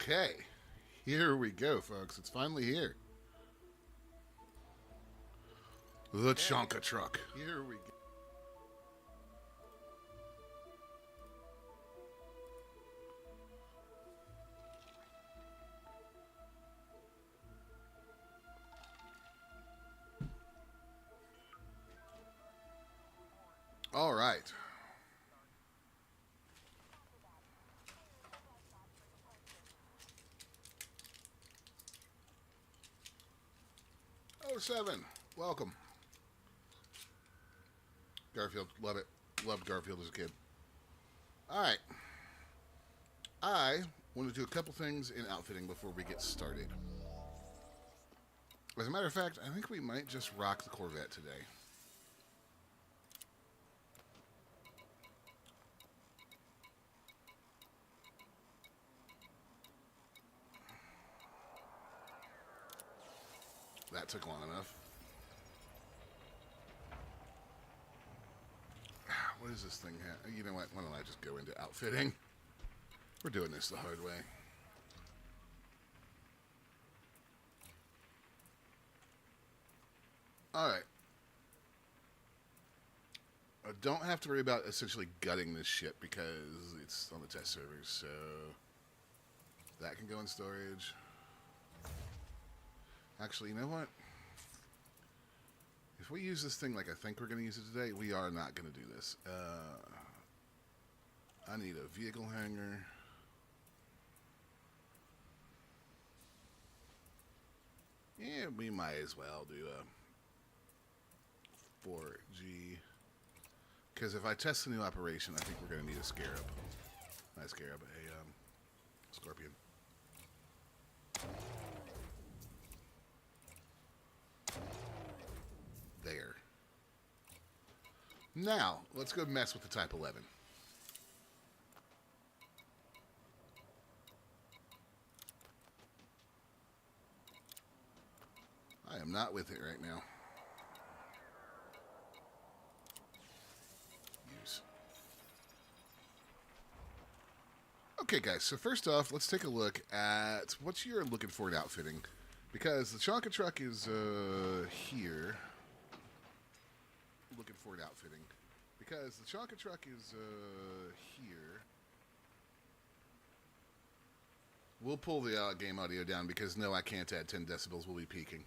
Okay, here we go, folks. It's finally here. The Chonka Truck. Here we go. All right. Oh, 07. Welcome. Garfield. Love it. Loved Garfield as a kid. All right. I want to do a couple things in outfitting before we get started. As a matter of fact, I think we might just rock the Corvette today. That took long enough. What does this thing have? You know what? Why don't I just go into outfitting? We're doing this the hard way. Alright. I don't have to worry about essentially gutting this shit because it's on the test servers, so that can go in storage. Actually, you know what? If we use this thing like I think we're going to use it today, we are not going to do this. I need a vehicle hanger. Yeah, we might as well do a 4G. Because if I test the new operation, I think we're going to need a scarab. Not a scarab, a scorpion. There. Now, let's go mess with the Type 11. I am not with it right now. Use. Okay, guys, so first off, let's take a look at what you're looking for in outfitting. Because the Chonka Truck is here. Looking for an outfitting. Because the Chonka Truck is here. We'll pull the game audio down because no, I can't add 10 decibels. We'll be peaking.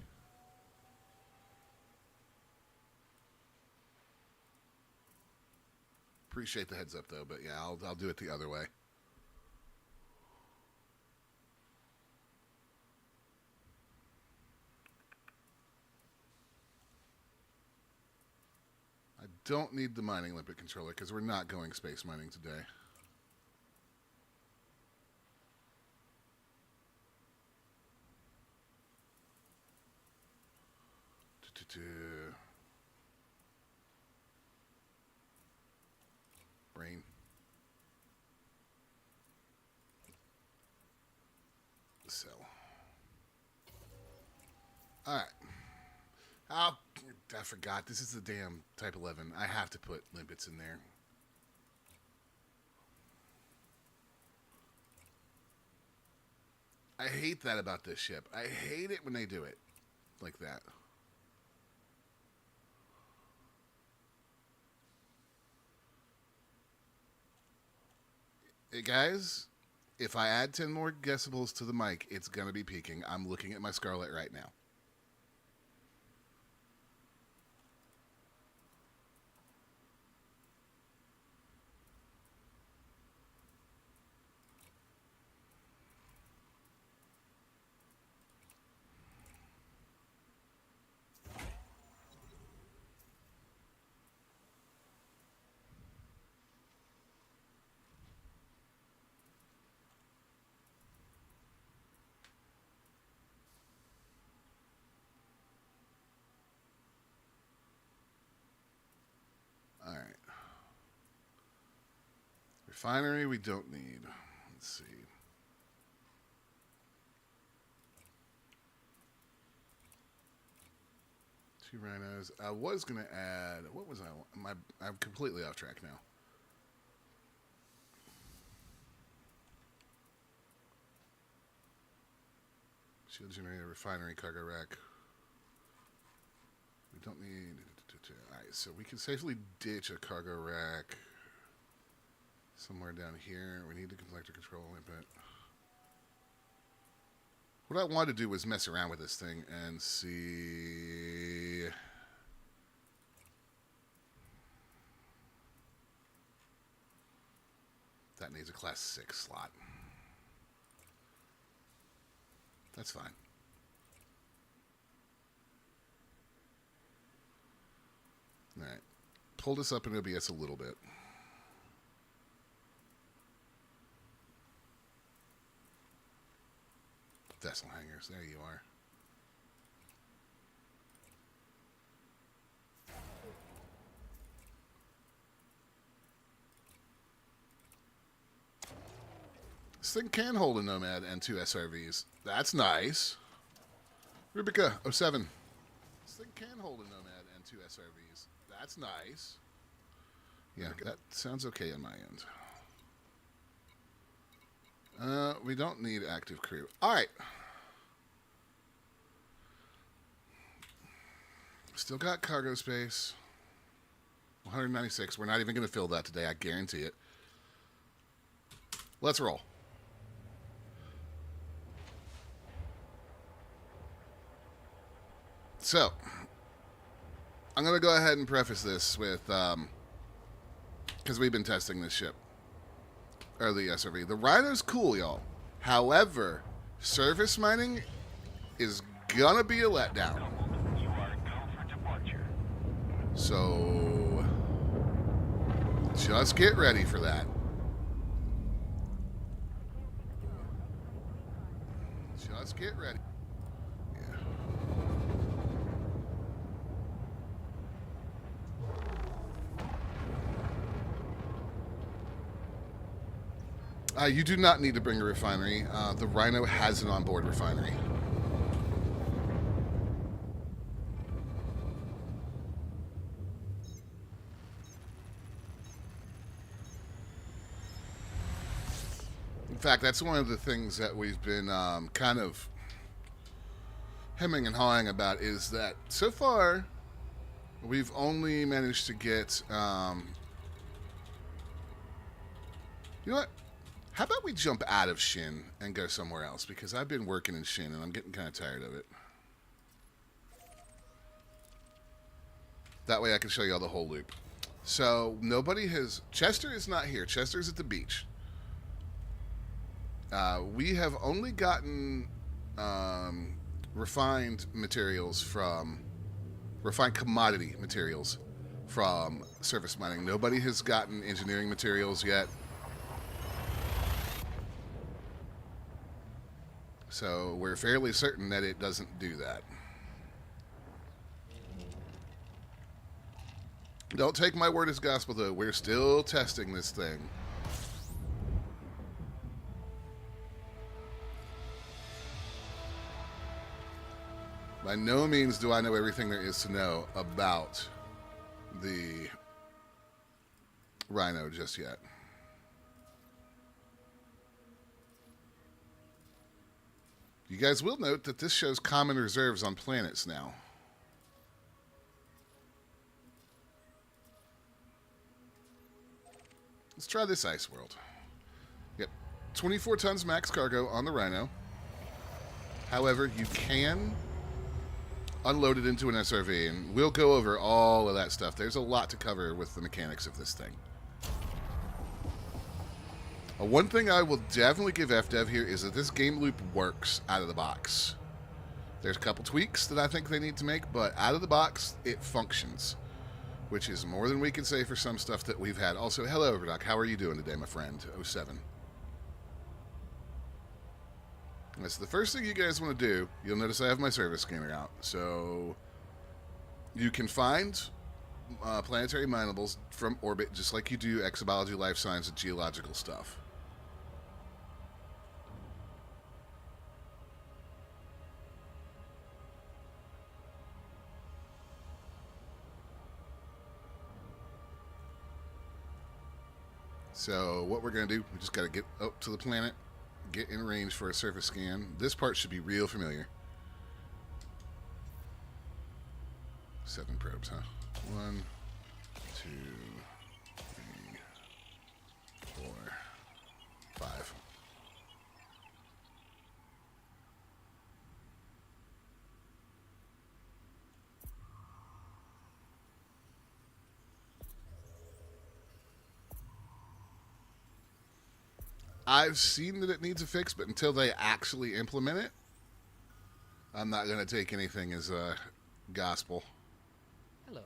Appreciate the heads up though, but yeah, I'll do it the other way. I don't need the mining limpet controller because we're not going space mining today. Brain. So. Alright. Oh, I forgot. This is the damn Type 11. I have to put limpets in there. I hate that about this ship. I hate it when they do it like that. Hey guys, if I add 10 more decibels to the mic, it's going to be peaking. I'm looking at my Scarlet right now. All right. Refinery we don't need. Let's see. Two rhinos. I was going to add... What was I... I'm completely off track now. Shield generator, refinery, cargo rack. We don't need... Alright, so we can safely ditch a cargo rack somewhere down here. We need the collector control input. What I wanted to do was mess around with this thing and see... That needs a class 6 slot. That's fine. Alright. Pull this up in OBS a little bit. Vessel hangers, there you are. This thing can hold a Nomad and 2 SRVs. That's nice. Rubica 07. This thing can hold a Nomad and 2 SRVs. That's nice. Yeah, that sounds okay on my end. We don't need active crew. All right. Still got cargo space. 196. We're not even going to fill that today. I guarantee it. Let's roll. So, I'm going to go ahead and preface this with, because we've been testing this ship, or the SRV. The Rhino's cool, y'all. However, surface mining is going to be a letdown. You are go for departure. So, just get ready for that. Just get ready. You do not need to bring a refinery. The Rhino has an onboard refinery. In fact, that's one of the things that we've been kind of hemming and hawing about, is that so far we've only managed to get... you know what? How about we jump out of Shin and go somewhere else? Because I've been working in Shin and I'm getting kind of tired of it. That way I can show you all the whole loop. So nobody has... Chester is not here. Chester's at the beach. We have only gotten refined materials from... Refined commodity materials from surface mining. Nobody has gotten engineering materials yet. So we're fairly certain that it doesn't do that. Don't take my word as gospel, though. We're still testing this thing. By no means do I know everything there is to know about the Rhino just yet. You guys will note that this shows common reserves on planets now. Let's try this ice world. Yep, 24 tons max cargo on the Rhino. However, you can unload it into an SRV, and we'll go over all of that stuff. There's a lot to cover with the mechanics of this thing. One thing I will definitely give FDev here is that this game loop works out of the box. There's a couple tweaks that I think they need to make, but out of the box, it functions, which is more than we can say for some stuff that we've had. Also, hello, Overdock. How are you doing today, my friend? 07. That's the first thing you guys want to do. You'll notice I have my service scanner out. So you can find planetary minables from orbit just like you do exobiology, life science, and geological stuff. So what we're going to do, we just got to get up to the planet, get in range for a surface scan. This part should be real familiar. 7 probes, huh? 1, 2, 3, 4, 5. I've seen that it needs a fix, but until they actually implement it, I'm not going to take anything as gospel. Hello.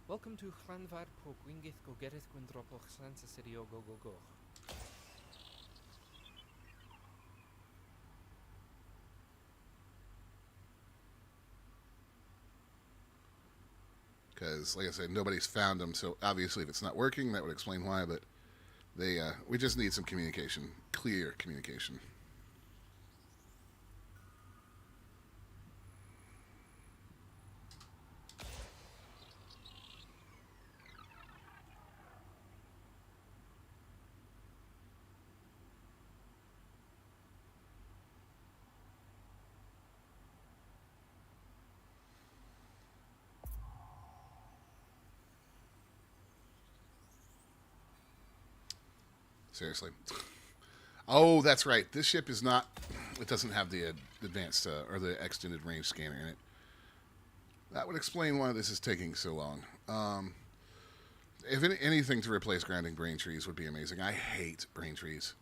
Welcome to Granvar Proquingith Gogerit Quindropo Xansa Sirio Go Go Go. Because, like I said, nobody's found them, so obviously if it's not working, that would explain why, but we just need some communication, clear communication. Seriously. Oh, that's right. This ship is not. It doesn't have the advanced or the extended range scanner in it. That would explain why this is taking so long. If anything to replace grounding brain trees would be amazing. I hate brain trees.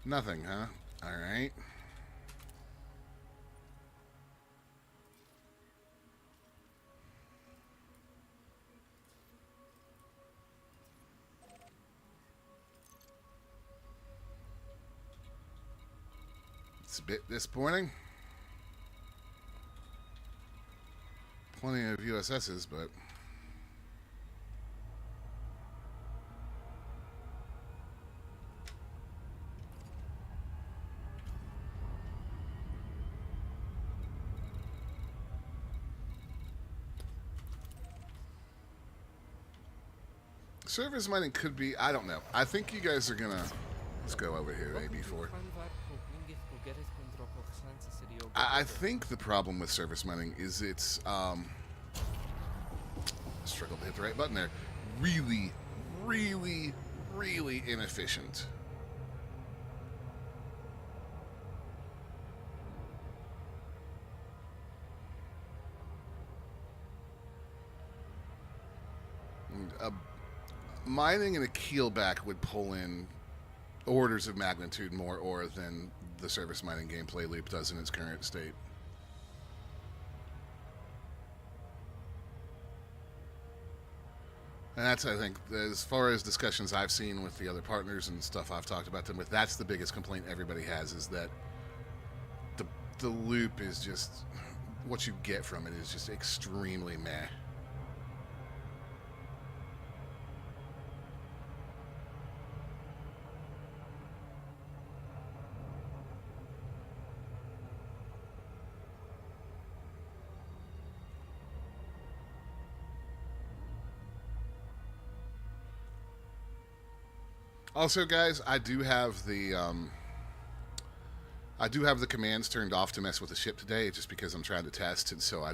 Nothing, huh? All right. It's a bit disappointing. Plenty of USSs, but service mining could be. I don't know. I think you guys are gonna. Let's go over here, AB4. I think the problem with service mining is it's struggled to hit the right button there. Really, really, really inefficient. Mining in a keelback would pull in orders of magnitude more ore than the service mining gameplay loop does in its current state. And that's, I think, as far as discussions I've seen with the other partners and stuff I've talked about them with, that's the biggest complaint everybody has, is that the loop is just, what you get from it is just extremely meh. Also, guys, I do have the commands turned off to mess with the ship today, just because I'm trying to test, and so I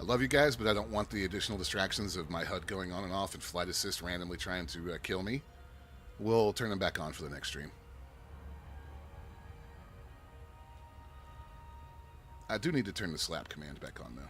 love you guys, but I don't want the additional distractions of my HUD going on and off and flight assist randomly trying to kill me. We'll turn them back on for the next stream. I do need to turn the slap command back on, though.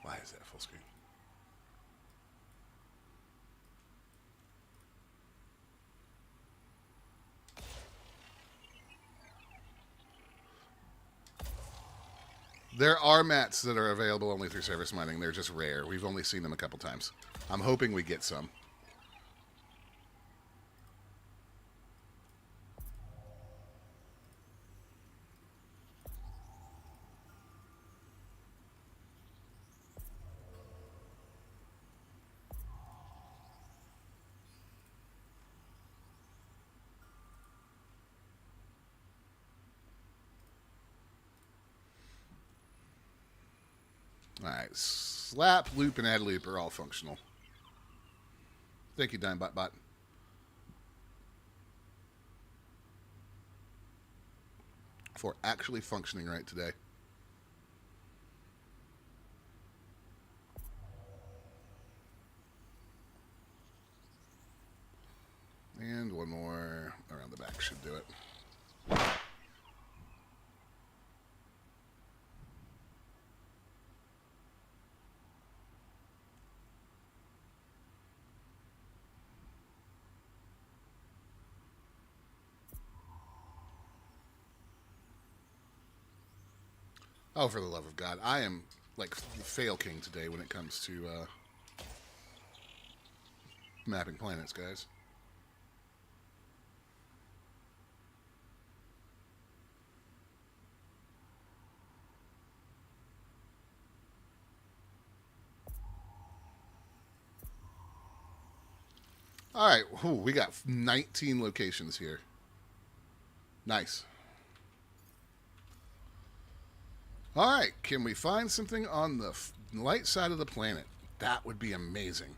Why is that full screen? There are mats that are available only through service mining. They're just rare. We've only seen them a couple times. I'm hoping we get some. Alright, slap, loop, and add loop are all functional. Thank you, Dimebot Bot. For actually functioning right today. And one more around the back should do it. Oh, for the love of God. I am, like, fail king today when it comes to mapping planets, guys. Alright, we got 19 locations here. Nice. Alright, can we find something on the light side of the planet? That would be amazing.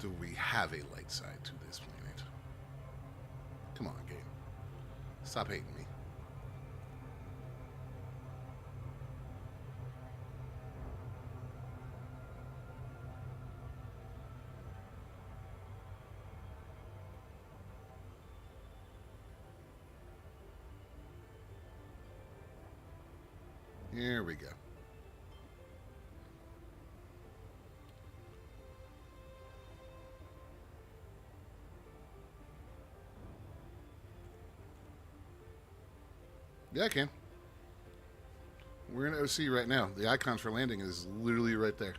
Do we have a light side to this planet? Come on, game. Stop hating me. Here we go. Yeah, I can. We're in OC right now. The icons for landing is literally right there.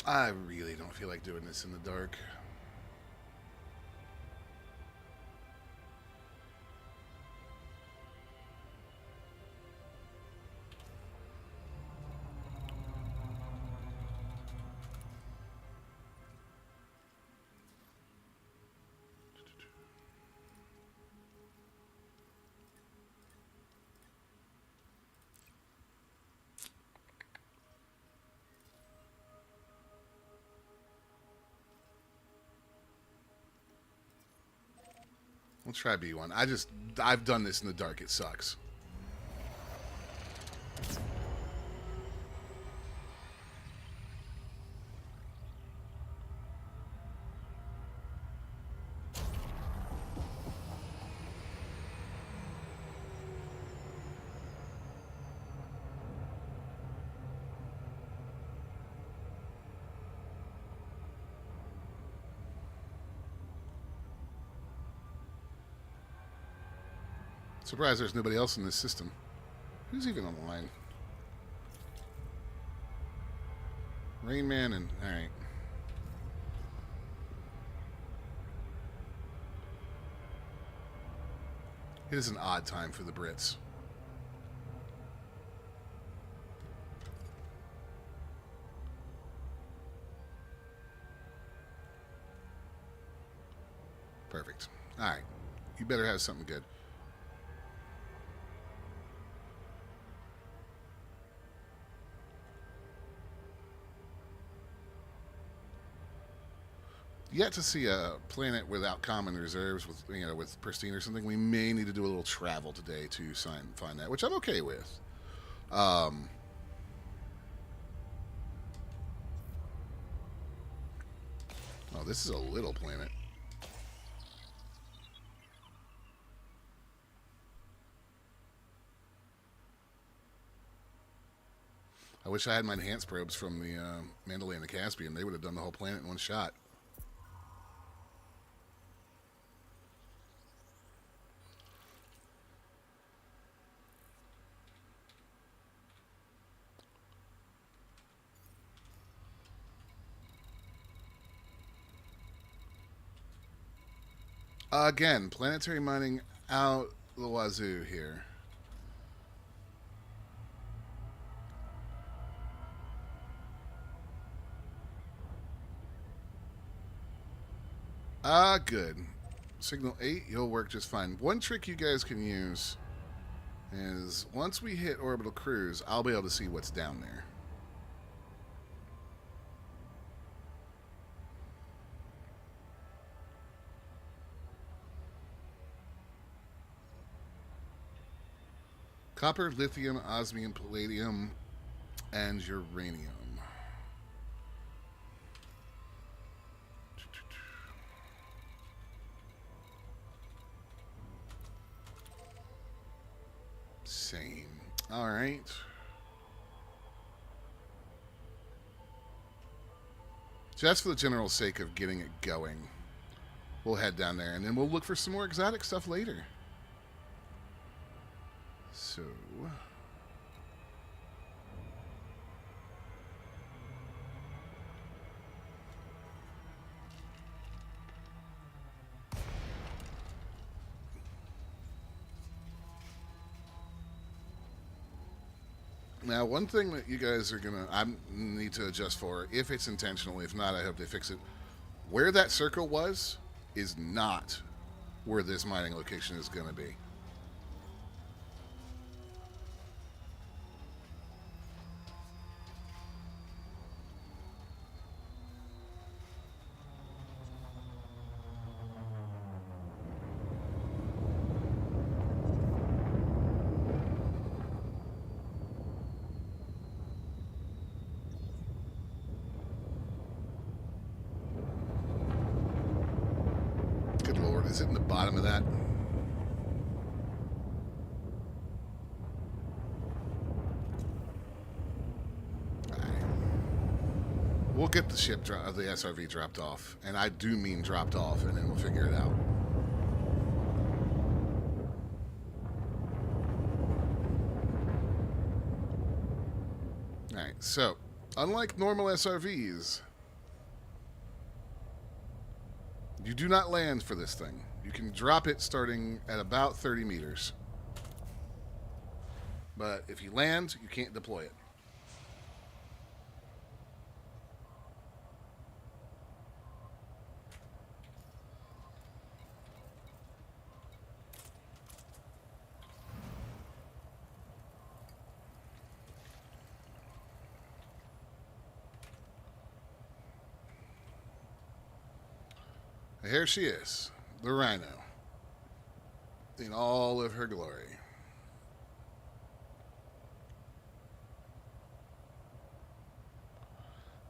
I really don't feel like doing this in the dark. We'll try B1. I've done this in the dark. It sucks. Surprised there's nobody else in this system. Who's even online? Rain Man and... Alright. It is an odd time for the Brits. Perfect. better have something good. Yet to see a planet without common reserves, with with pristine or something. We may need to do a little travel today to find that, which I'm okay with. Um, oh, this is a little planet. I wish I had my enhanced probes from the Mandalay and the Caspian. They would have done the whole planet in one shot. Again, planetary mining out the wazoo here. Good. Signal 8, you'll work just fine. One trick you guys can use is once we hit orbital cruise, I'll be able to see what's down there. Copper, lithium, osmium, palladium, and uranium. Same. All right. Just for the general sake of getting it going, we'll head down there, and then we'll look for some more exotic stuff later. So... Now, one thing that you guys are I need to adjust for, if it's intentional, if not, I hope they fix it. Where that circle was is not where this mining location is going to be. Good Lord, is it in the bottom of that? We'll get the ship, the SRV dropped off. And I do mean dropped off, and then we'll figure it out. Alright, so, unlike normal SRVs, you do not land for this thing. You can drop it starting at about 30 meters. But if you land, you can't deploy it. Here she is, the Rhino, in all of her glory.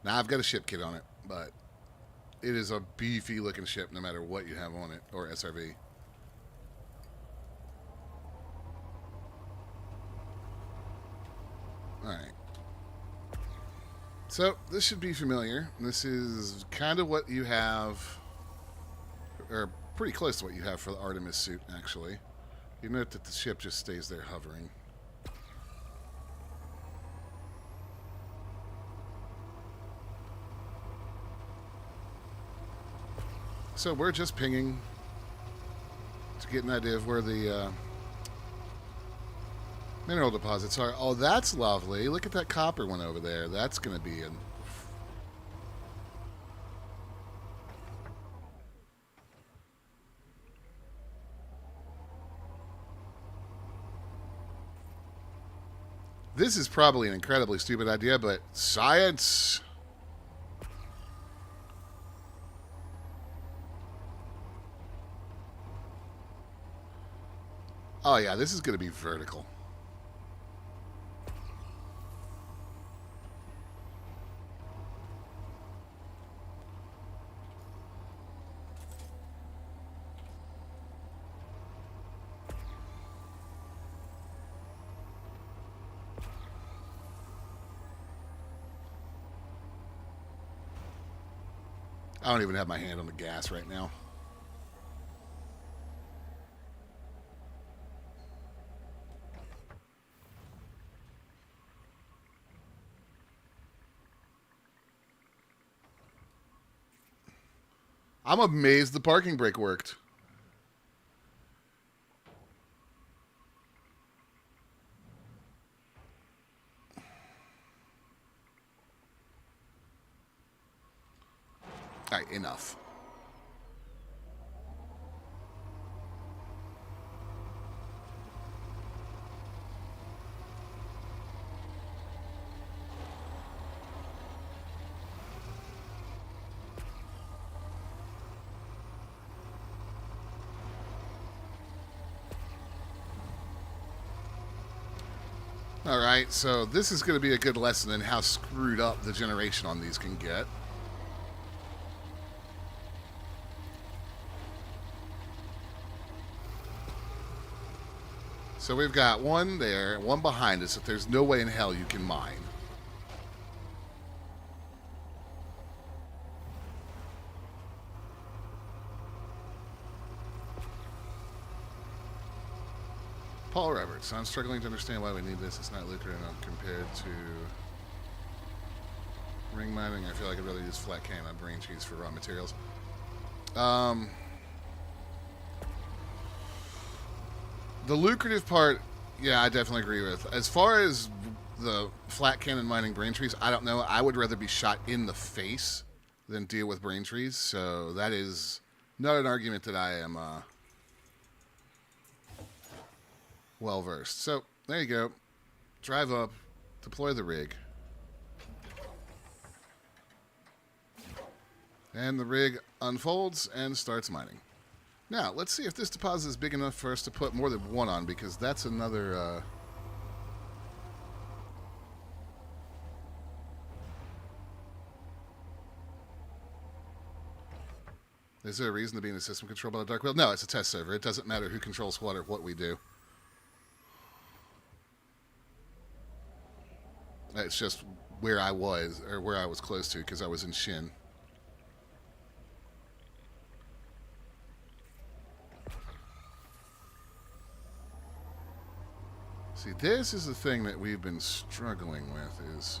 Now, I've got a ship kit on it, but it is a beefy looking ship no matter what you have on it, or SRV. Alright. So, this should be familiar. This is kind of what you have, or pretty close to what you have for the Artemis suit, actually. You note that the ship just stays there hovering. So we're just pinging to get an idea of where the mineral deposits are. Oh, that's lovely. Look at that copper one over there. That's going to be an... This is probably an incredibly stupid idea, but science. Oh yeah, this is going to be vertical. I don't even have my hand on the gas right now. I'm amazed the parking brake worked. All right, enough. All right, so this is going to be a good lesson in how screwed up the generation on these can get. So we've got one there, one behind us that there's no way in hell you can mine. Paul Roberts, I'm struggling to understand why we need this. It's not lucrative enough compared to ring mining. I feel like I'd rather use flat can on brain cheese for raw materials. The lucrative part, yeah, I definitely agree with. As far as the flat cannon mining brain trees, I don't know. I would rather be shot in the face than deal with brain trees. So that is not an argument that I am well versed. So there you go. Drive up, deploy the rig. And the rig unfolds and starts mining. Now, let's see if this deposit is big enough for us to put more than one on, because that's another... Is there a reason to be in a system controlled by the dark wheel? No, it's a test server. It doesn't matter who controls what or what we do. It's just where I was, or where I was close to, because I was in Shin. See, this is the thing that we've been struggling with, is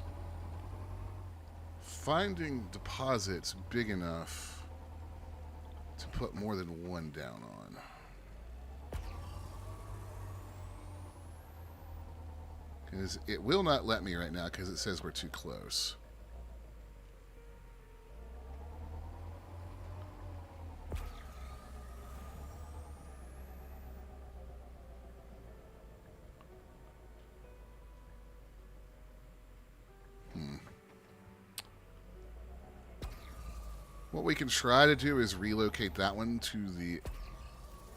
finding deposits big enough to put more than one down on. Because it will not let me right now because it says we're too close. What we can try to do is relocate that one to the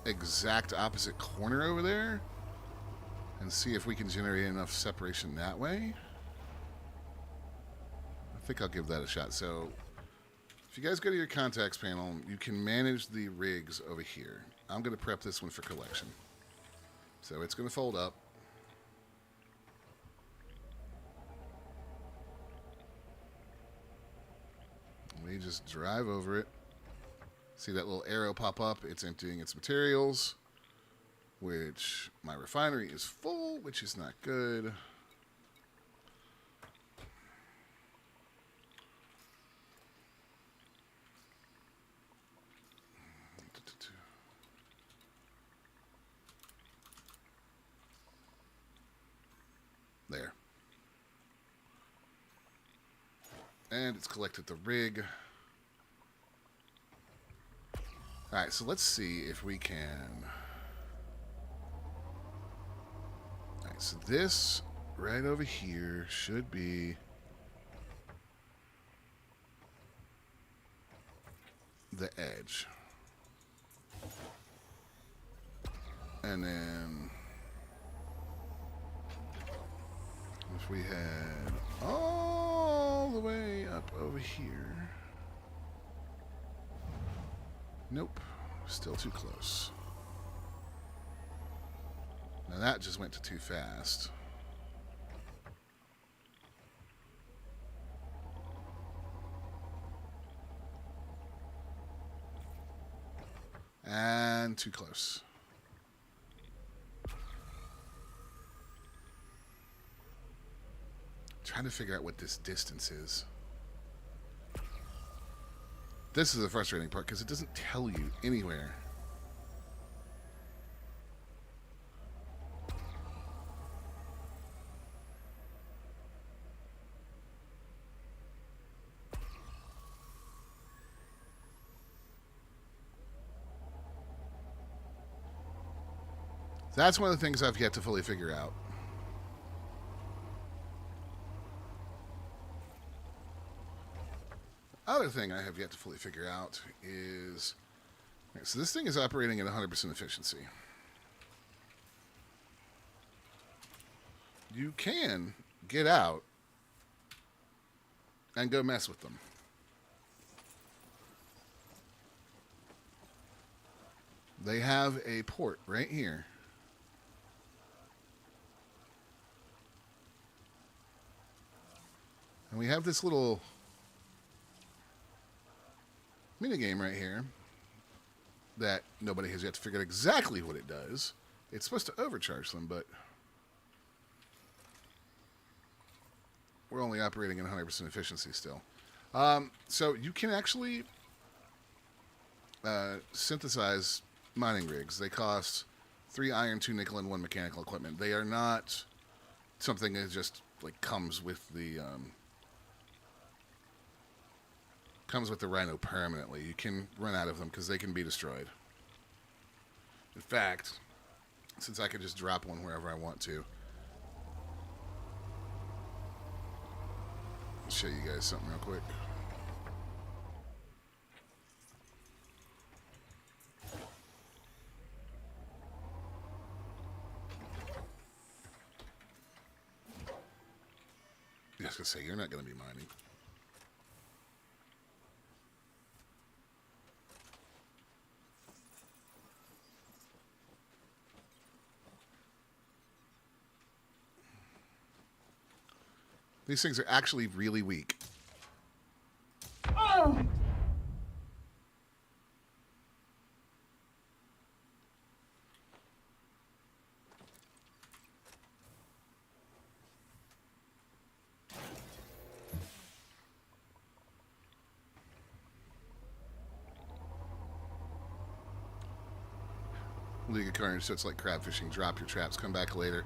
exact opposite corner over there and see if we can generate enough separation that way. I think I'll give that a shot. So if you guys go to your contacts panel, you can manage the rigs over here. I'm going to prep this one for collection. So it's going to fold up. We just drive over it. See that little arrow pop up? It's emptying its materials, which my refinery is full, which is not good. There. And it's collected the rig. Alright, so let's see if we can... Alright, so this right over here should be the edge. And then if we head all the way up over here. Nope, still too close. Now that just went to too fast. And too close. Trying to figure out what this distance is. This is the frustrating part because it doesn't tell you anywhere. That's one of the things I've yet to fully figure out. Other thing I have yet to fully figure out is, so this thing is operating at 100% efficiency. You can get out and go mess with them. They have a port right here. And we have this little minigame right here that nobody has yet to figure out exactly what it does. It's supposed to overcharge them, but we're only operating at 100% efficiency still. So you can actually synthesize mining rigs. They cost 3 iron, 2 nickel, and 1 mechanical equipment. They are not something that just like comes with the Rhino permanently. You can run out of them because they can be destroyed. In fact, since I could just drop one wherever I want to, I'll show you guys something real quick. I was going to say, you're not going to be mining. These things are actually really weak. Oh! League of Carnage, so it's like crab fishing. Drop your traps, come back later.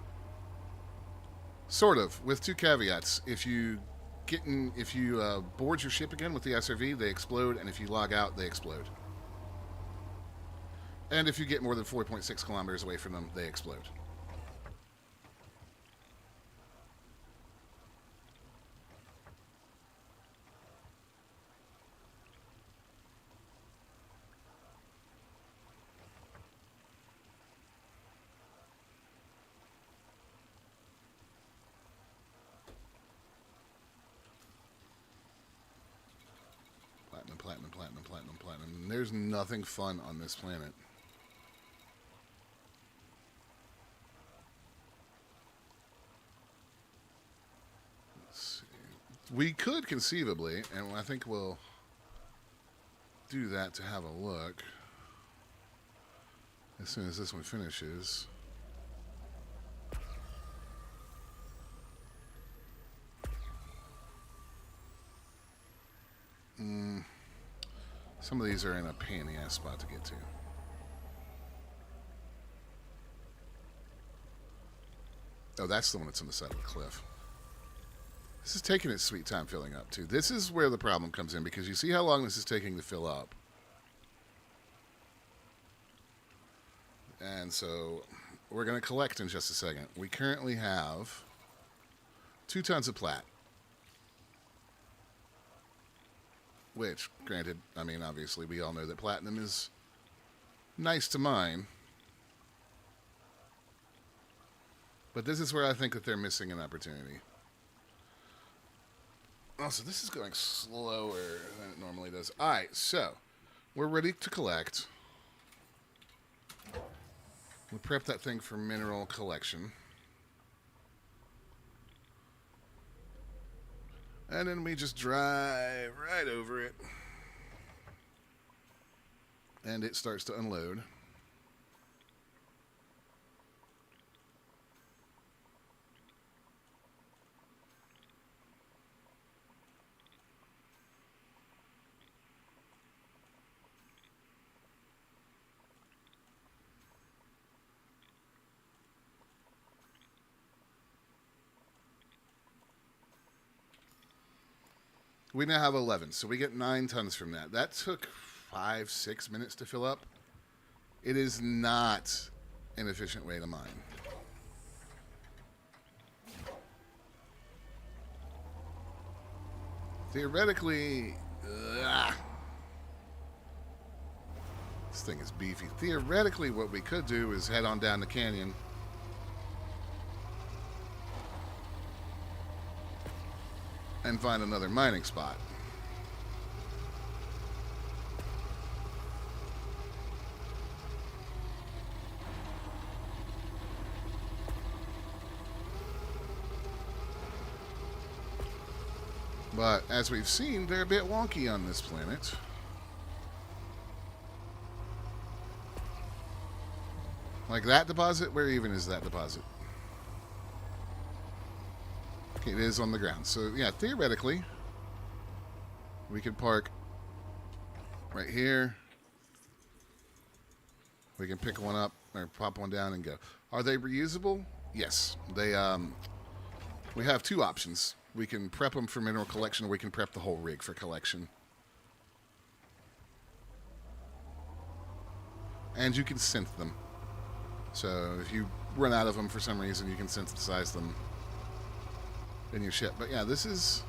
Sort of, with 2 caveats. If you board your ship again with the SRV, they explode, and if you log out, they explode. And if you get more than 4.6 kilometers away from them, they explode. Platinum. There's nothing fun on this planet. Let's see. We could conceivably, and I think we'll do that to have a look as soon as this one finishes. Some of these are in a pain in the ass spot to get to. Oh, that's the one that's on the side of the cliff. This is taking its sweet time filling up, too. This is where the problem comes in, because you see how long this is taking to fill up. And so we're going to collect in just a second. We currently have 2 tons of plat. Which, granted, I mean, obviously we all know that platinum is nice to mine. But this is where I think that they're missing an opportunity. Also, this is going slower than it normally does. Alright, so we're ready to collect. We'll prep that thing for mineral collection. And then we just drive right over it. And it starts to unload. We now have 11, so we get 9 tons from that. That took 5-6 minutes to fill up. It is not an efficient way to mine. Theoretically, this thing is beefy. Theoretically, what we could do is head on down the canyon. And find another mining spot. But as we've seen, they're a bit wonky on this planet. Like that deposit? Where even is that deposit? It is on the ground. So, yeah, theoretically, we could park right here. We can pick one up or pop one down and go. Are they reusable? Yes. They. We have 2 options. We can prep them for mineral collection, or we can prep the whole rig for collection. And you can synth them. So if you run out of them for some reason, you can synthesize them in your ship. But yeah, this is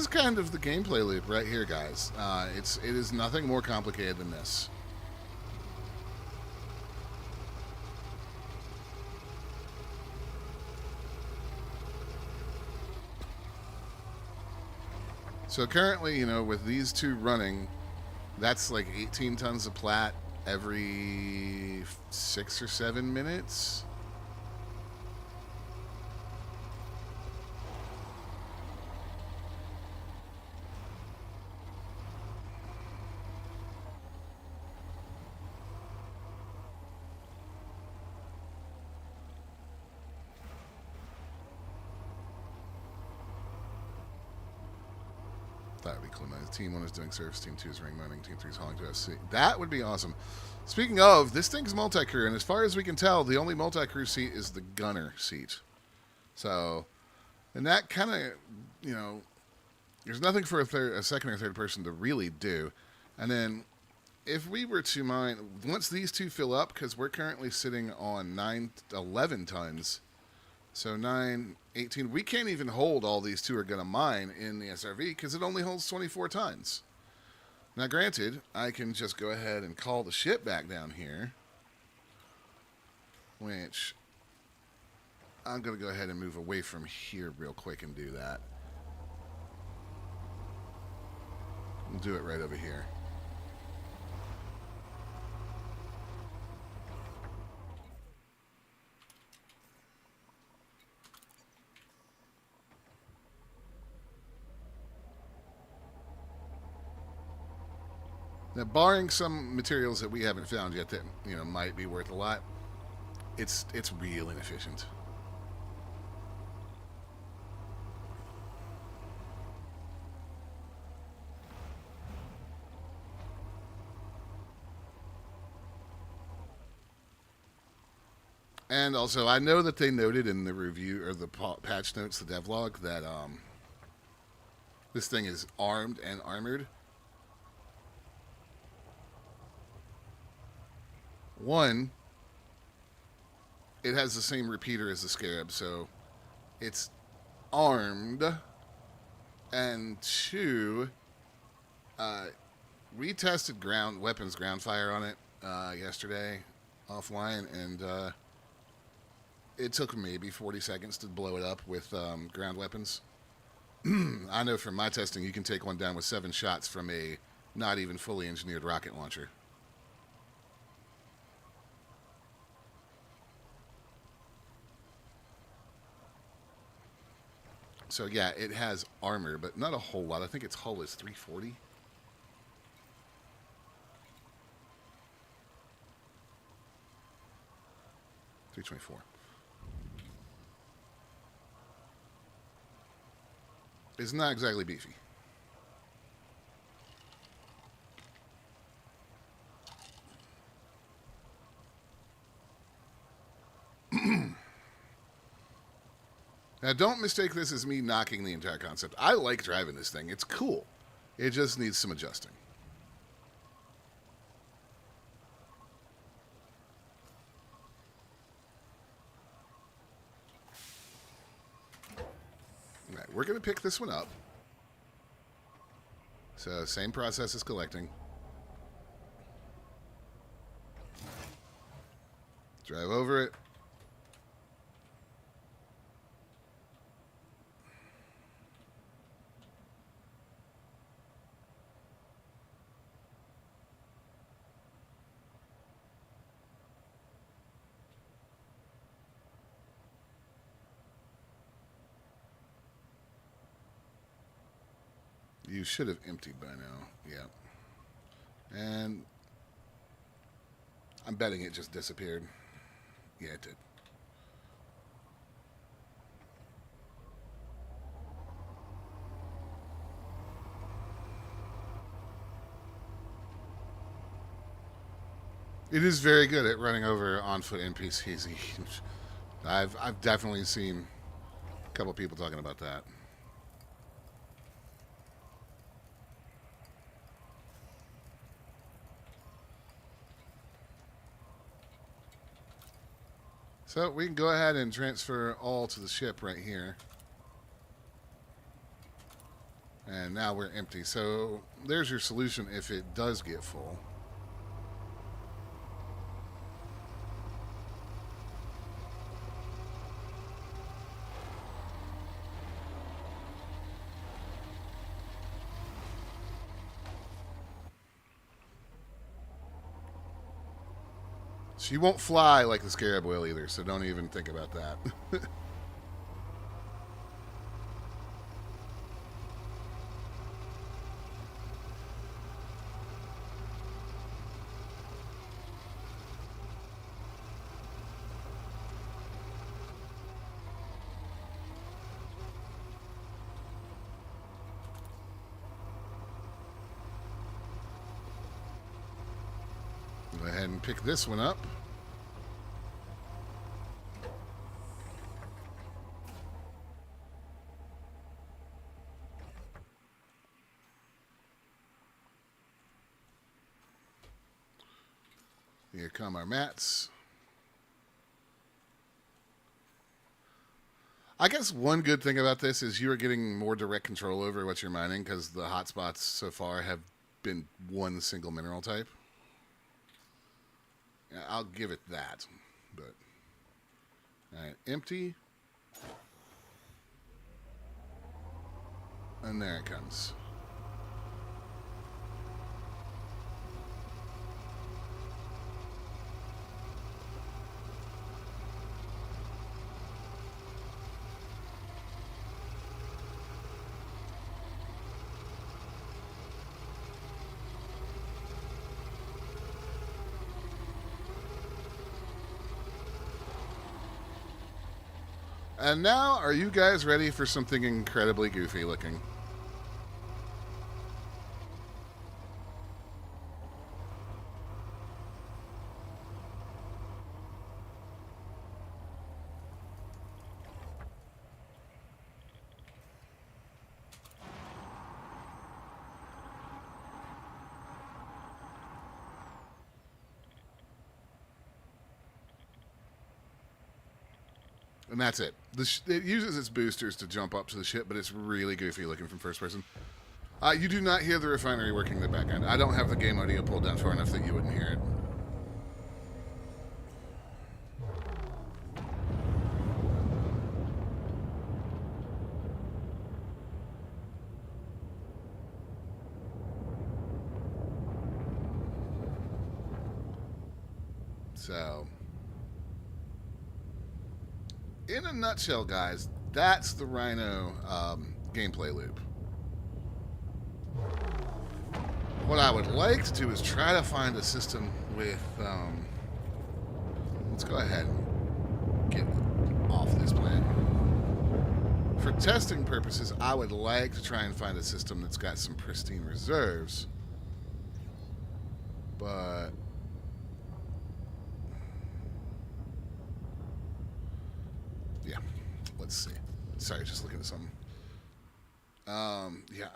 kind of the gameplay loop right here, guys. It is nothing more complicated than this. So currently, you know, with these 2 running, that's like 18 tons of plat every 6 or 7 minutes. That would be cool. Team 1 is doing service, Team 2 is ring mining, Team 3 is hauling to SC. That would be awesome. Speaking of, this thing's multi-crew, and as far as we can tell, the only multi-crew seat is the gunner seat. So, and that kind of, you know, there's nothing for a second or third person to really do. And then, if we were to mine, once these 2 fill up, because we're currently sitting on 11 tons, so 9, 18. We can't even hold all these 2 are going to mine in the SRV because it only holds 24 tons. Now, granted, I can just go ahead and call the ship back down here, which I'm going to go ahead and move away from here real quick and do that. We'll do it right over here. Now, barring some materials that we haven't found yet that, you know, might be worth a lot, it's real inefficient. And also, I know that they noted in the review or the patch notes, the devlog, that this thing is armed and armored. One, it has the same repeater as the Scarab, so it's armed, and 2, we tested weapons ground fire on it yesterday offline, and it took maybe 40 seconds to blow it up with ground weapons. I know from my testing, you can take one down with 7 shots from a not even fully engineered rocket launcher. So yeah, it has armor, but not a whole lot. I think its hull is 340. $324. It's not exactly beefy. Now, don't mistake this as me knocking the entire concept. I like driving this thing. It's cool. It just needs some adjusting. All right, we're going to pick this one up. So, same process as collecting. Drive over it. You should have emptied by now. Yeah. And I'm betting it just disappeared. Yeah, it did. It is very good at running over on-foot NPCs. I've definitely seen a couple people talking about that. So we can go ahead and transfer all to the ship right here. And now we're empty. So there's your solution if it does get full. She won't fly like the Scarab will either, so don't even think about that. Go ahead and pick this one up. Here come our mats. I guess one good thing about this is you are getting more direct control over what you're mining because the hotspots so far have been one single mineral type. Yeah, I'll give it that. But all right, empty. And there it comes. And now, are you guys ready for something incredibly goofy looking? And that's it. It uses its boosters to jump up to the ship, but it's really goofy looking from first person. You do not hear the refinery working in the background. I don't have the game audio pulled down far enough that you wouldn't hear it. So, in a nutshell, guys, that's the Rhino gameplay loop. What I would like to do is try to find a system with, let's go ahead and get off this planet. For testing purposes, I would like to try and find a system that's got some pristine reserves. But yeah, let's see. Sorry, just looking at something. Yeah,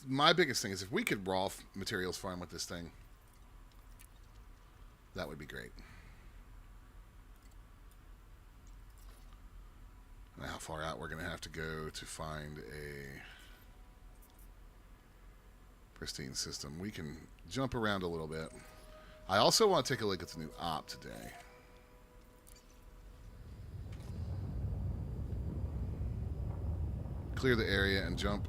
my biggest thing is if we could raw materials farm with this thing, that would be great. Now, how far out we're going to have to go to find a pristine system. We can jump around a little bit. I also want to take a look at the new op today. Clear the area and jump.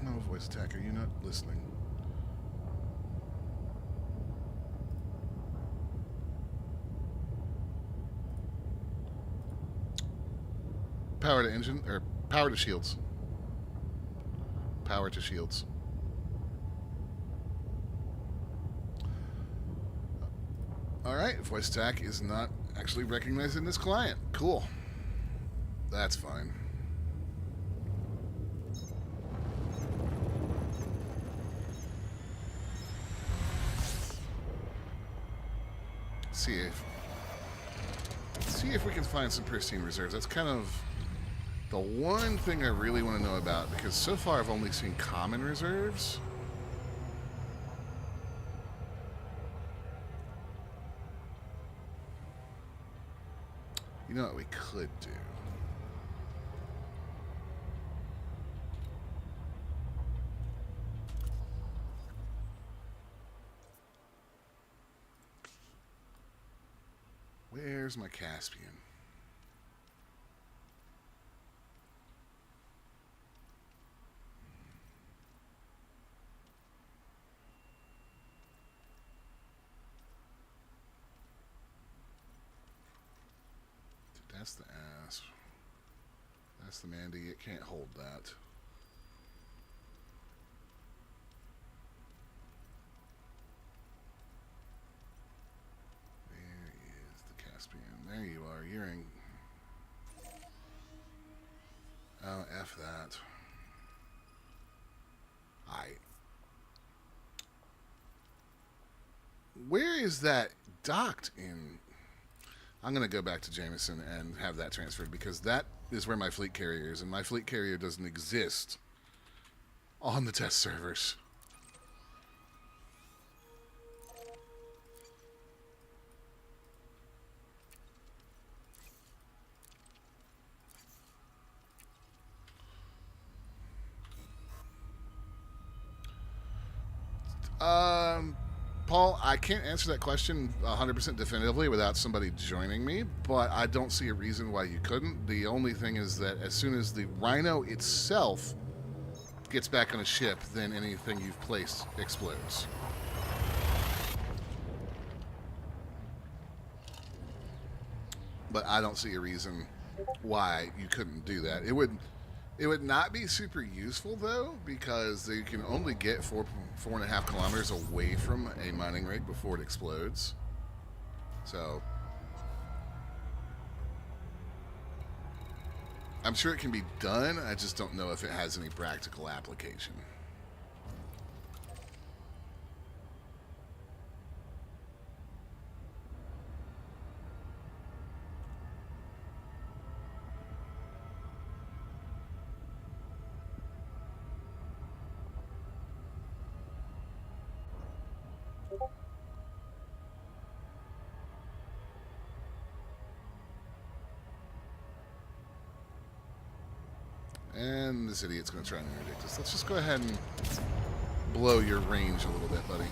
No voice attack. Are you not listening? Power to engine, or power to shields. Power to shields. Alright, voice attack is not actually recognizing this client. Cool. That's fine. See if we can find some pristine reserves. That's kind of the one thing I really want to know about, because so far I've only seen common reserves. You know what we could do? Where's my Caspian? That's the ass. That's the Mandy. It can't hold that. Where is the Caspian? There you are. You're in. Oh, F that. Where is that docked in? I'm going to go back to Jameson and have that transferred, because that is where my fleet carrier is, and my fleet carrier doesn't exist on the test servers. Paul, I can't answer that question 100% definitively without somebody joining me, but I don't see a reason why you couldn't. The only thing is that as soon as the Rhino itself gets back on a ship, then anything you've placed explodes. But I don't see a reason why you couldn't do that. It would not be super useful, though, because you can only get 4.5 kilometers away from a mining rig before it explodes. So I'm sure it can be done. I just don't know if it has any practical application. And this idiot's going to try and interdict us. Let's just go ahead and blow your range a little bit, buddy.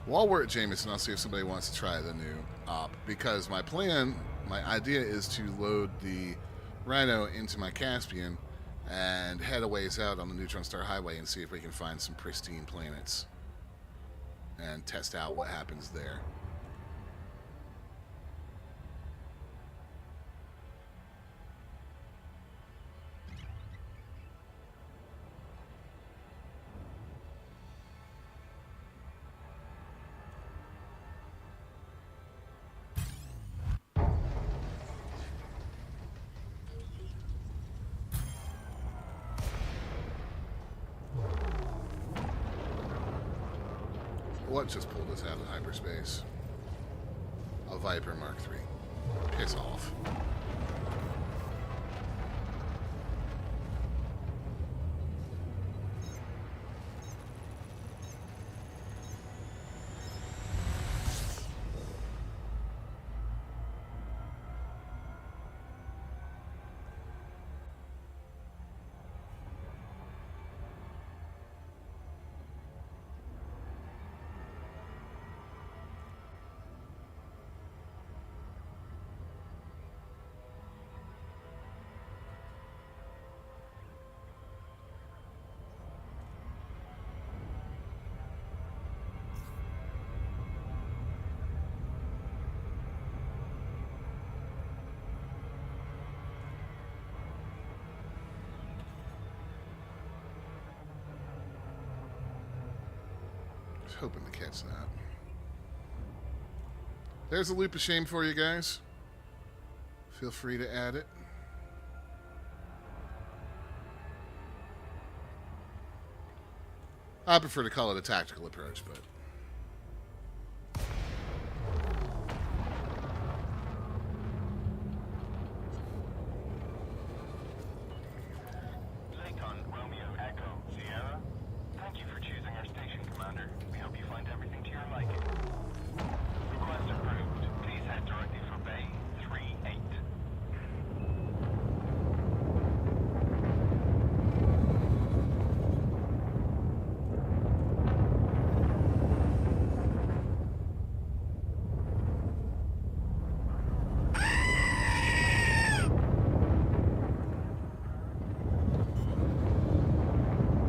While we're at Jameson, I'll see if somebody wants to try the new op, because my idea is to load the Rhino into my Caspian and head a ways out on the Neutron Star Highway and see if we can find some pristine planets and test out what happens there. What just pulled us out of hyperspace? A Viper Mark III. Piss off. Hoping to catch that. There's a loop of shame for you guys. Feel free to add it. I prefer to call it a tactical approach, but Layton, Romeo, Echo, Sierra. Thank you for choosing our station, Commander. We hope you find everything to your liking. Request approved. Please head directly for Bay 38.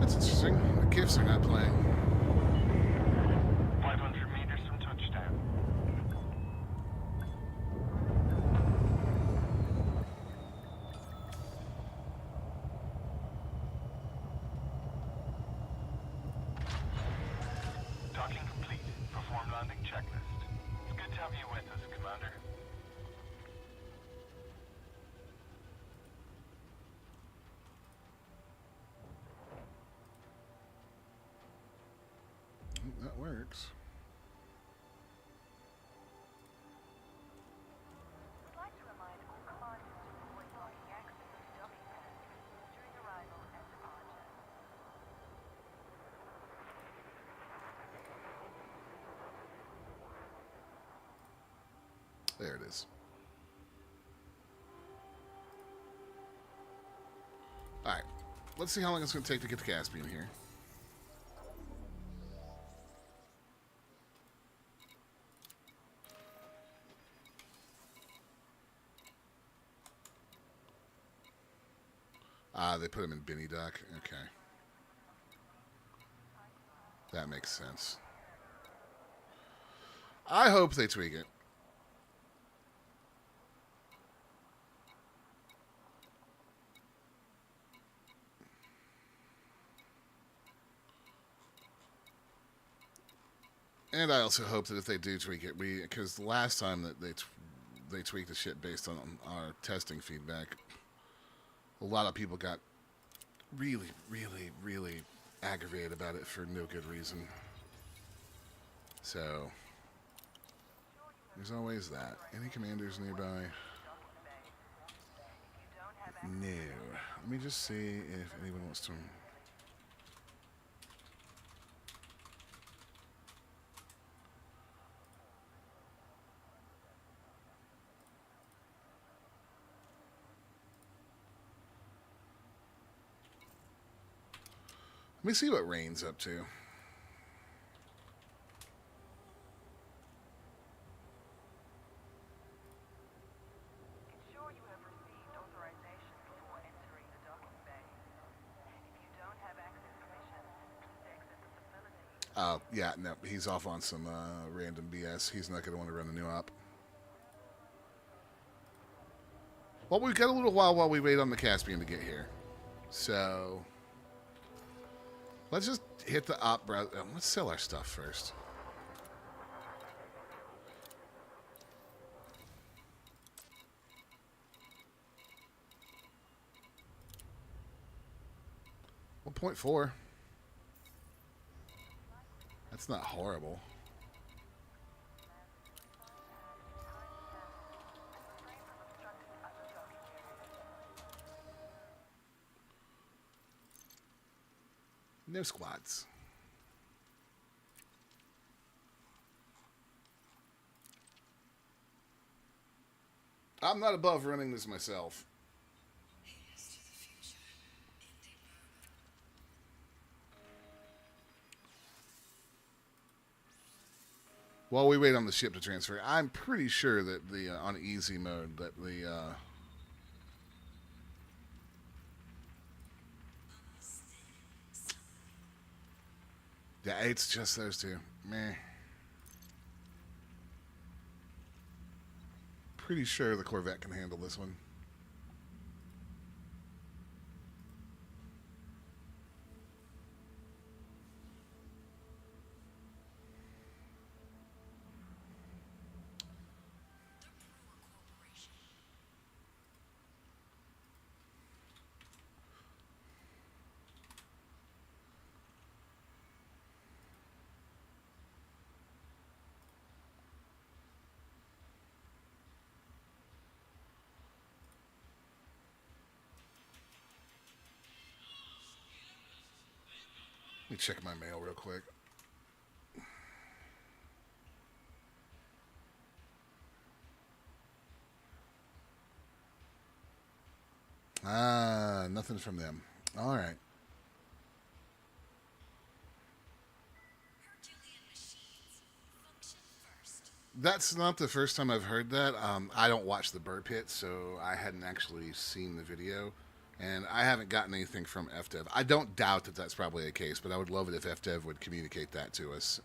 that's interesting. The gifts are not playing. 500 meters from touchdown. Docking complete. Perform landing checklist. It's good to have you with us, Commander. That works. Would like to remind all commanders to avoid blocking access to docking pads during arrival and departure. There it is. Alright. Let's see how long it's going to take to get to Caspian here. Ah, they put him in Binny Duck. Okay. That makes sense. I hope they tweak it. And I also hope that if they do tweak it, because the last time that they tweaked the shit based on our testing feedback, a lot of people got really, really, really aggravated about it for no good reason. So there's always that. Any commanders nearby? No. Let me just see if anyone wants to. Let me see what Rain's up to. Ensure you have received authorization before entering the docking bay. If you don't have access permission, please exit the facility. Oh, yeah, no, he's off on some random BS. He's not going to want to run the new op. Well, we've got a little while we wait on the Caspian to get here. So, let's just hit the op browser. Let's sell our stuff first. Well, 0.4. That's not horrible. No squads. I'm not above running this myself. While we wait on the ship to transfer, I'm pretty sure that the on easy mode that the yeah, it's just those two. Meh. Pretty sure the Corvette can handle this one. Let me check my mail real quick. Ah, nothing from them. All right. That's not the first time I've heard that. I don't watch the Bird Pit, so I hadn't actually seen the video. And I haven't gotten anything from FDev. I don't doubt that that's probably the case, but I would love it if FDev would communicate that to us.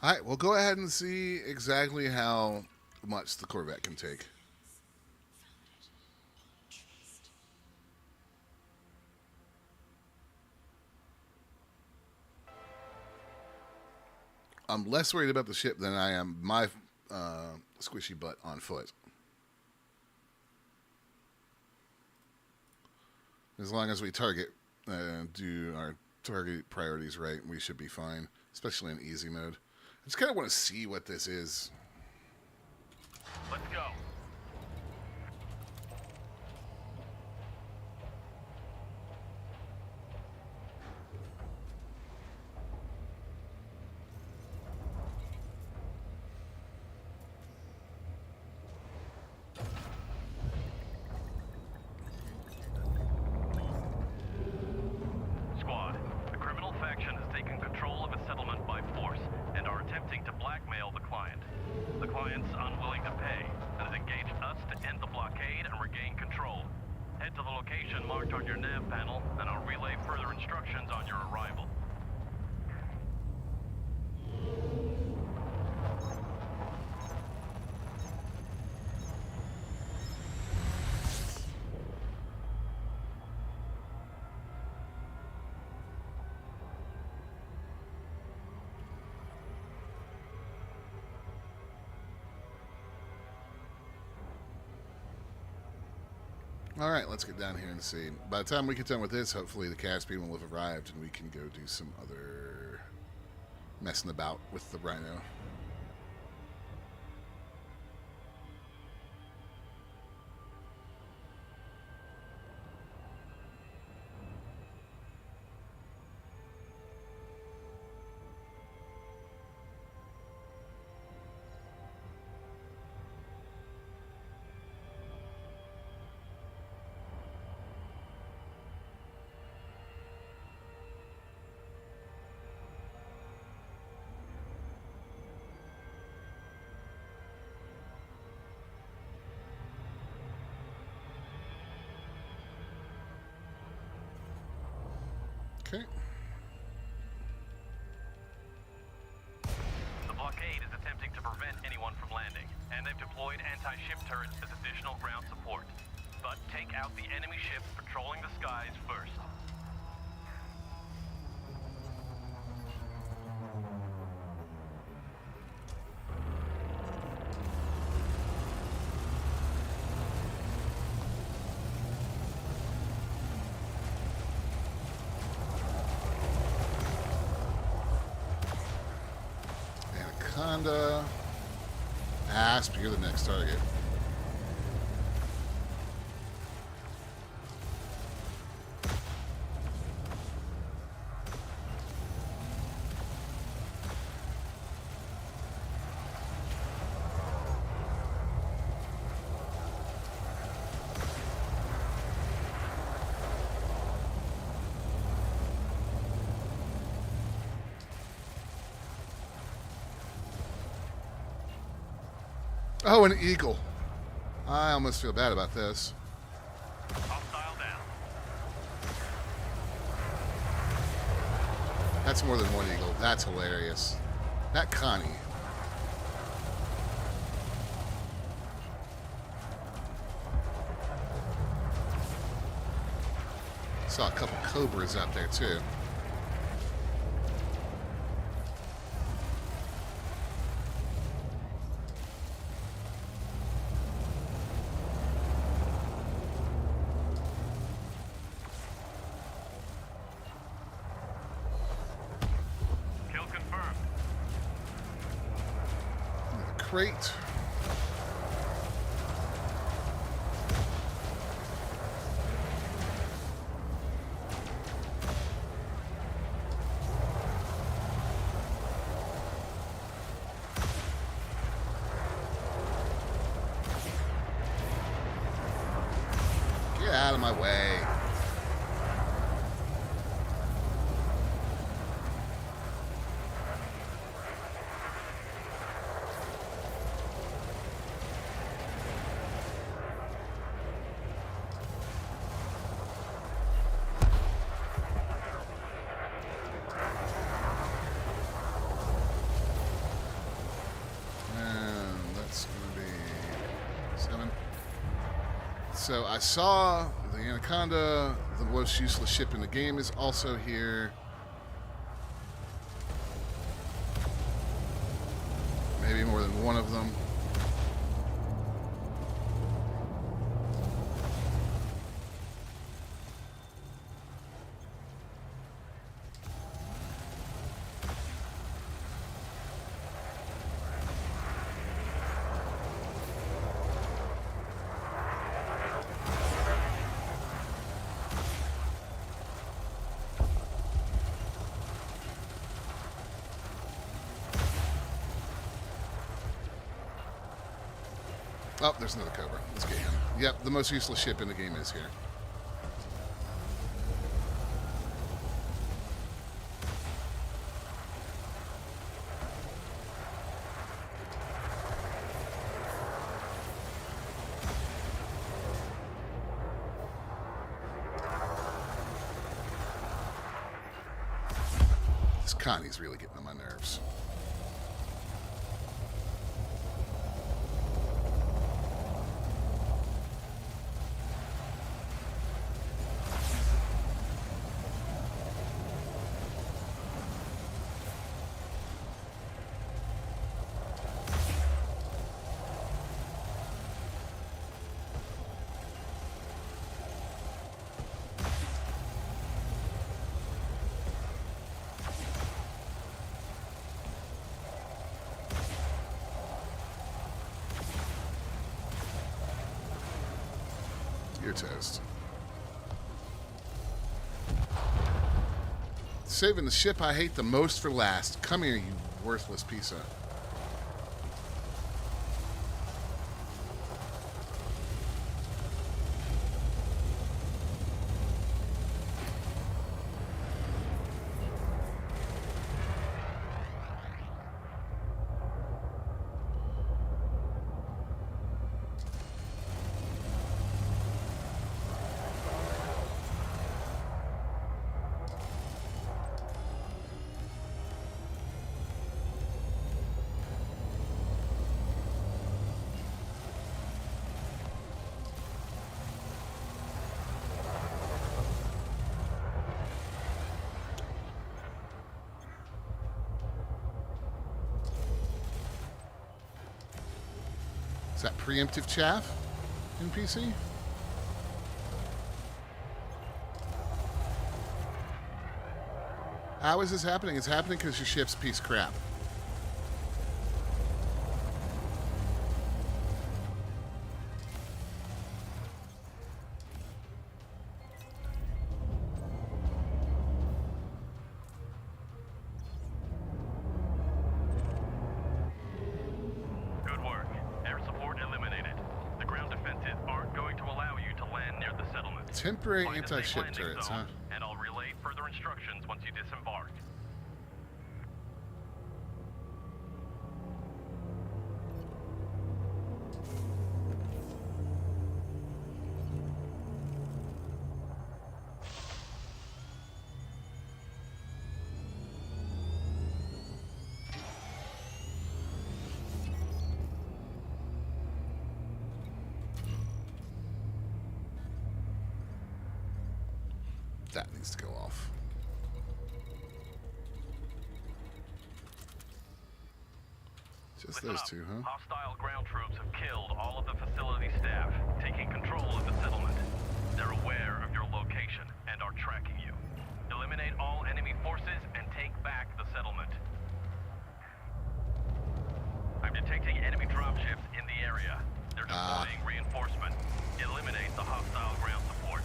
All right, we'll go ahead and see exactly how much the Corvette can take. I'm less worried about the ship than I am my squishy butt on foot. As long as we do our target priorities right, we should be fine, especially in easy mode. I just kind of want to see what this is. Let's go. Squad, a criminal faction has taken control of a settlement by force and are attempting to blackmail the client. The client's unwilling to pay and has engaged us to end the blockade and regain control. Head to the location marked on your nav panel, and I'll relay further instructions on your arrival. All right, let's get down here and see. By the time we get done with this, hopefully the Caspian will have arrived and we can go do some other messing about with the Rhino. Okay. The blockade is attempting to prevent anyone from landing, and they've deployed anti-ship turrets as additional ground support. But take out the enemy ships patrolling the skies first. Anaconda. Asp, you're the next target. Oh, an eagle. I almost feel bad about this. Hostile down. That's more than one eagle. That's hilarious. That Connie. Saw a couple cobras out there too. Kill confirmed. Another crate. Get out of my way. And that's going to be 7. So I saw the Anaconda, the most useless ship in the game, is also here. Maybe more than one of them. Oh, there's another Cobra. Let's get him. Yep, the most useless ship in the game is here. This Connie's really getting on my nerves. your toast. Saving the ship I hate the most for last. Come here, you worthless piece of... Is that preemptive chaff in PC? How is this happening? It's happening because your ship's a piece of crap. Good work. Air support eliminated. The ground defenses aren't going to allow you to land near the settlement. Temporary Find a safe anti-ship landing turrets, zone, huh? and I'll relay further instructions once you disembark. That needs to go off. Just Listen those up. two, huh? Hostile ground troops have killed all of the facility staff, taking control of the settlement. They're aware of your location and are tracking you. Eliminate all enemy forces and take back the settlement. I'm detecting enemy dropships in the area. They're deploying reinforcement. Eliminate the hostile ground support.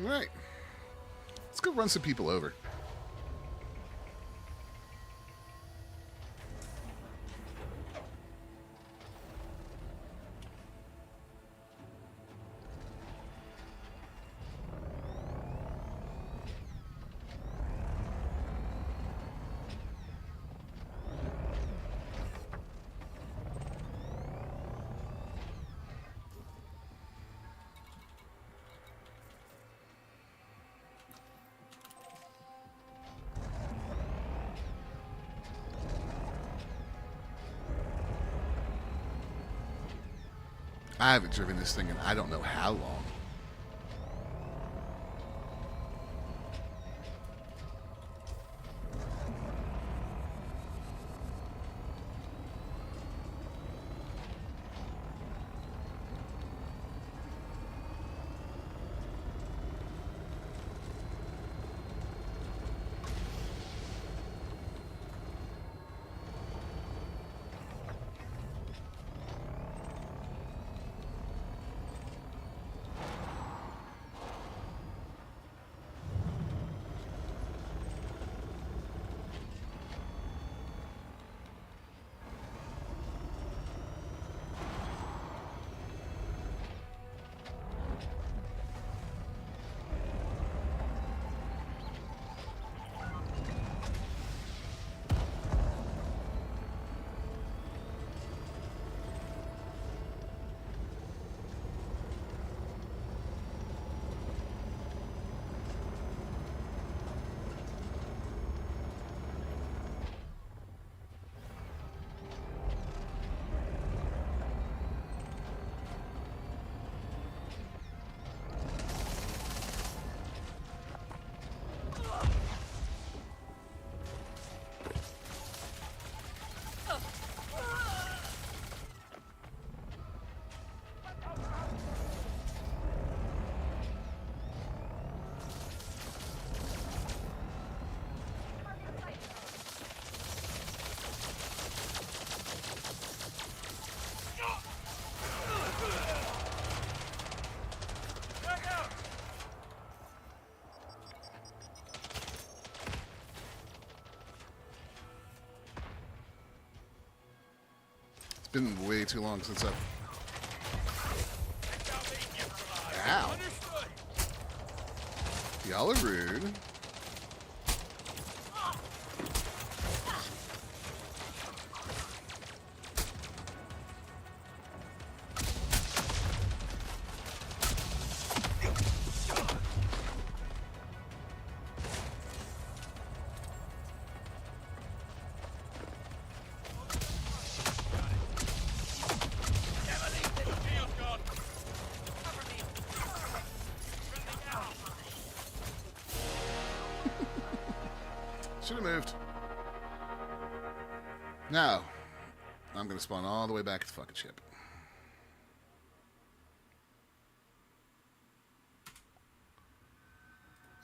All right. Let's go run some people over. I haven't driven this thing in I don't know how long. been way too long since I've... Ow. Y'all are rude. Should have moved. Now, I'm going to spawn all the way back at the fucking ship.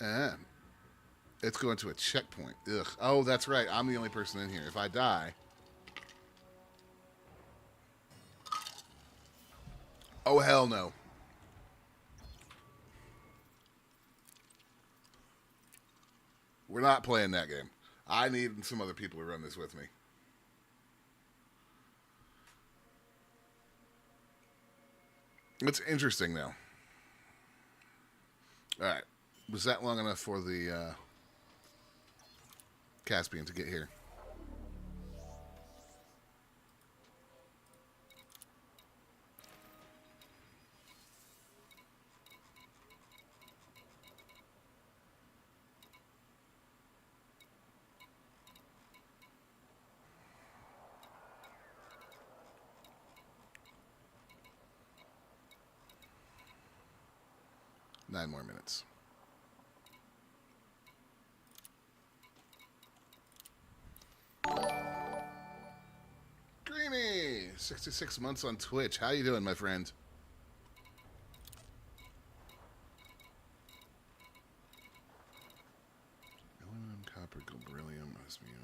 And it's going to a checkpoint. Ugh. Oh, that's right. I'm the only person in here. If I die... Oh, hell no. We're not playing that game. I need some other people to run this with me. It's interesting, though. Alright. Was that long enough for the Caspian to get here? Nine more minutes. Greeny! 66 months on Twitch. How you doing, my friend? Aluminum, copper, gold, beryllium, osmium.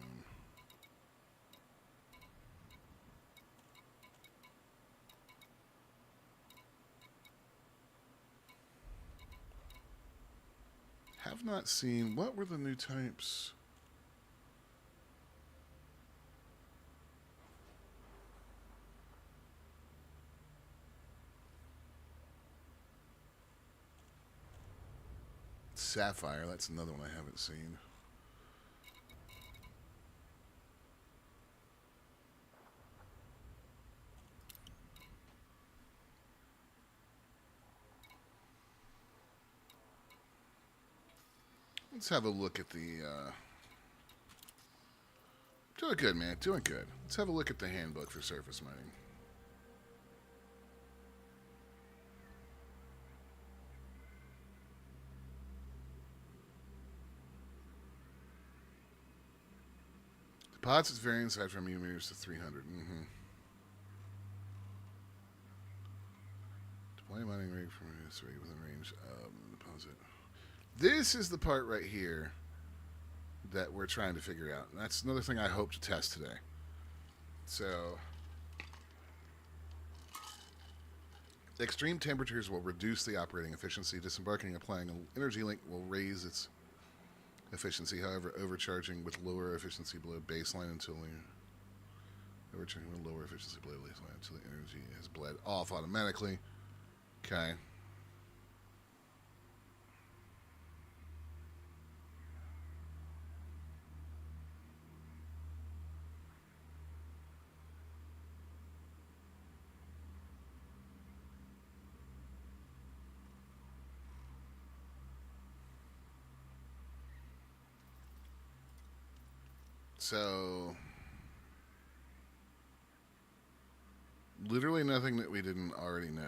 Have not seen... What were the new types? Sapphire, that's another one I haven't seen. Let's have a look at the, Doing good, man. Doing good. Let's have a look at the handbook for surface mining. Deposits vary in size from meters to 300. Deploy mining rig from this rig within range of deposit. This is the part right here that we're trying to figure out. And that's another thing I hope to test today. So, extreme temperatures will reduce the operating efficiency. Disembarking and applying an energy link will raise its efficiency. However, overcharging with lower efficiency below baseline until overcharging with lower efficiency below baseline until the energy has bled off automatically. Okay. So, literally nothing that we didn't already know.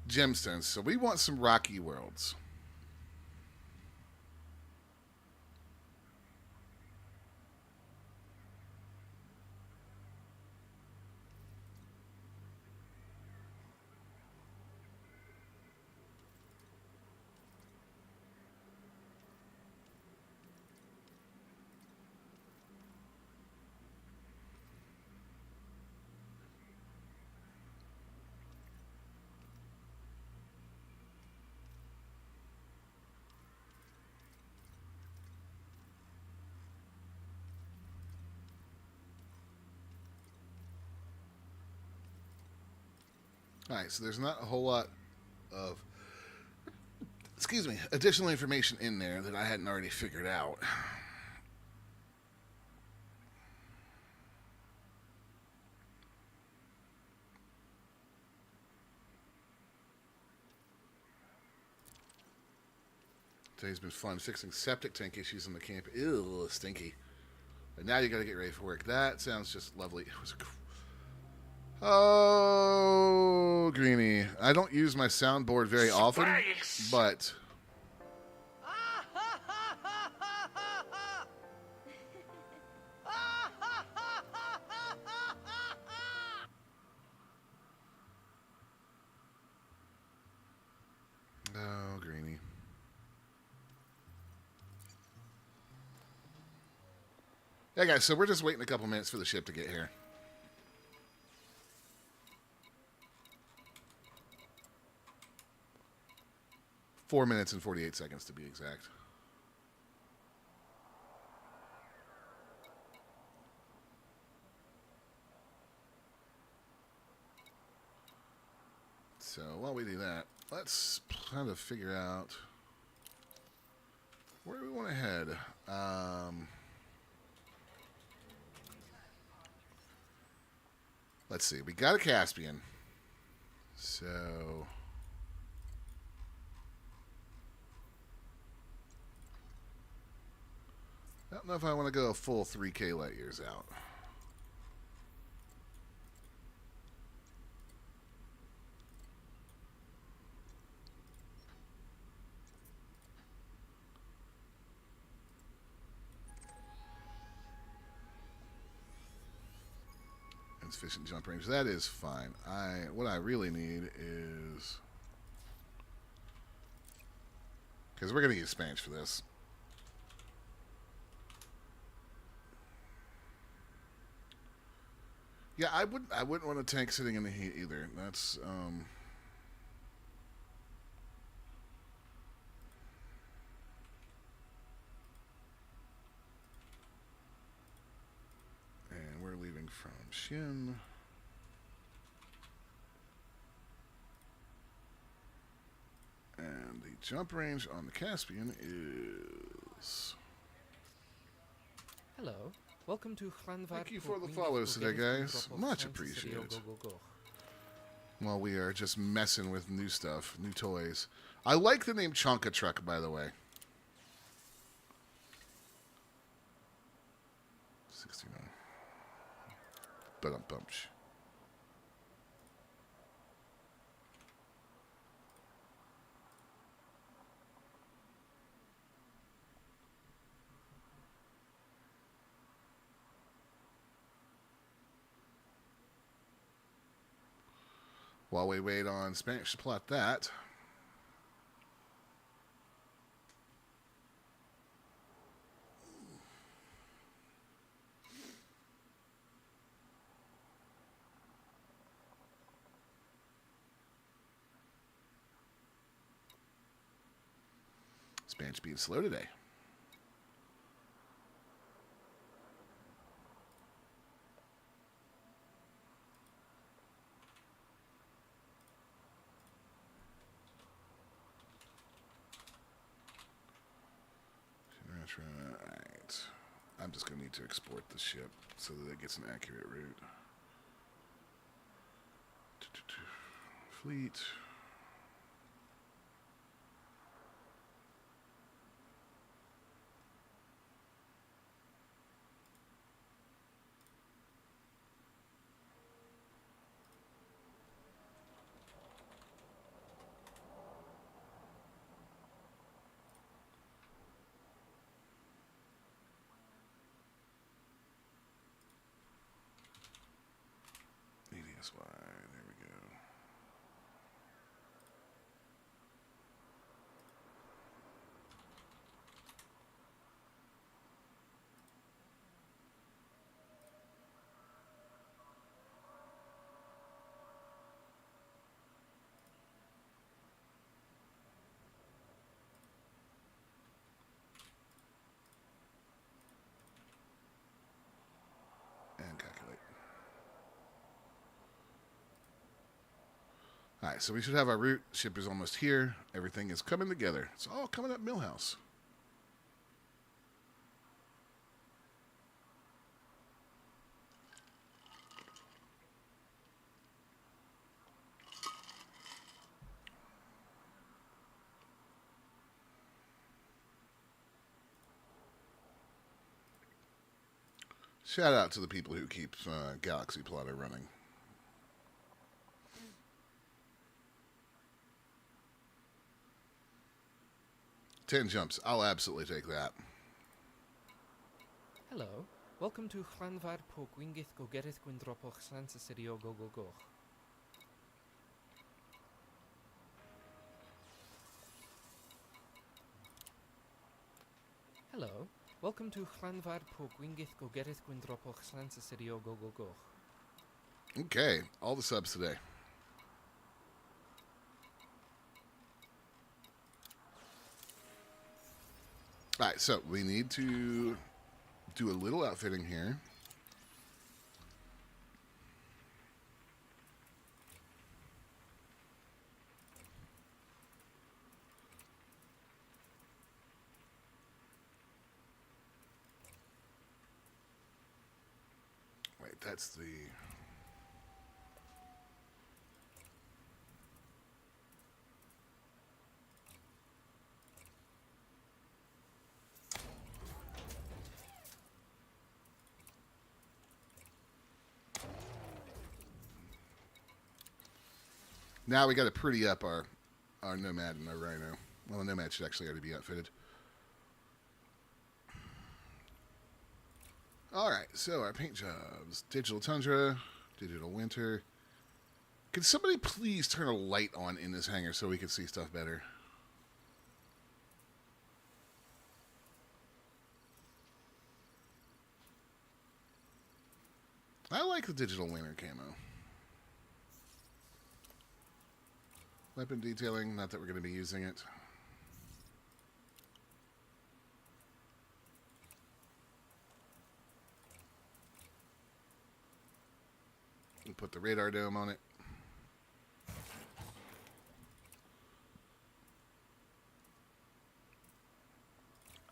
Gemstones. So we want some rocky worlds. All right, so there's not a whole lot of, excuse me, additional information in there that I hadn't already figured out. Today's been fun fixing septic tank issues in the camp. Ew, stinky. But now you got to get ready for work. That sounds just lovely. It was oh, Greenie. I don't use my soundboard very often, but oh, Greenie. Yeah, guys, so we're just waiting a couple minutes for the ship to get here. Four minutes and 48 seconds to be exact. So while we do that, let's kind of figure out where do we want to head. Let's see. We got a Caspian. So I don't know if I want to go a full 3K light years out. Insufficient jump range. That is fine. What I really need is, because we're going to use Spanish for this. Yeah, I wouldn't want a tank sitting in the heat either. That's and we're leaving from Shin. And the jump range on the Caspian is. Hello. Welcome to Hranvar. Thank you for the follows today, guys. Much appreciated. While we are just messing with new stuff, new toys. I like the name Chonka Truck, by the way. 69. Ba-dum-bumch. While we wait on Spanish to plot that. Spanish being slow today. Alright. I'm just going to need to export the ship so that it gets an accurate route. Fleet. ADSY, there we go. And calculate. All right, so we should have our route. Ship is almost here. Everything is coming together. It's all coming up Millhouse. Shout out to the people who keep Galaxy Plotter running. Ten jumps. I'll absolutely take that. Hello. Welcome to Chlanvar po Gwingith Gogerith Gwindropoch Sansasirio Go Go Go. Hello. Welcome to Chlanvar po Gwingith Gogerith Gwindropoch Sansasirio Go Go Go. Okay, all the subs today. All right, so we need to do a little outfitting here. Wait, that's the... Now we got to pretty up our Nomad and our Rhino. Well, the Nomad should actually already be outfitted. All right, so our paint jobs. Digital Tundra, Digital Winter. Can somebody please turn a light on in this hangar so we can see stuff better? I like the Digital Winter camo. Weapon detailing, not that we're going to be using it. We'll put the radar dome on it.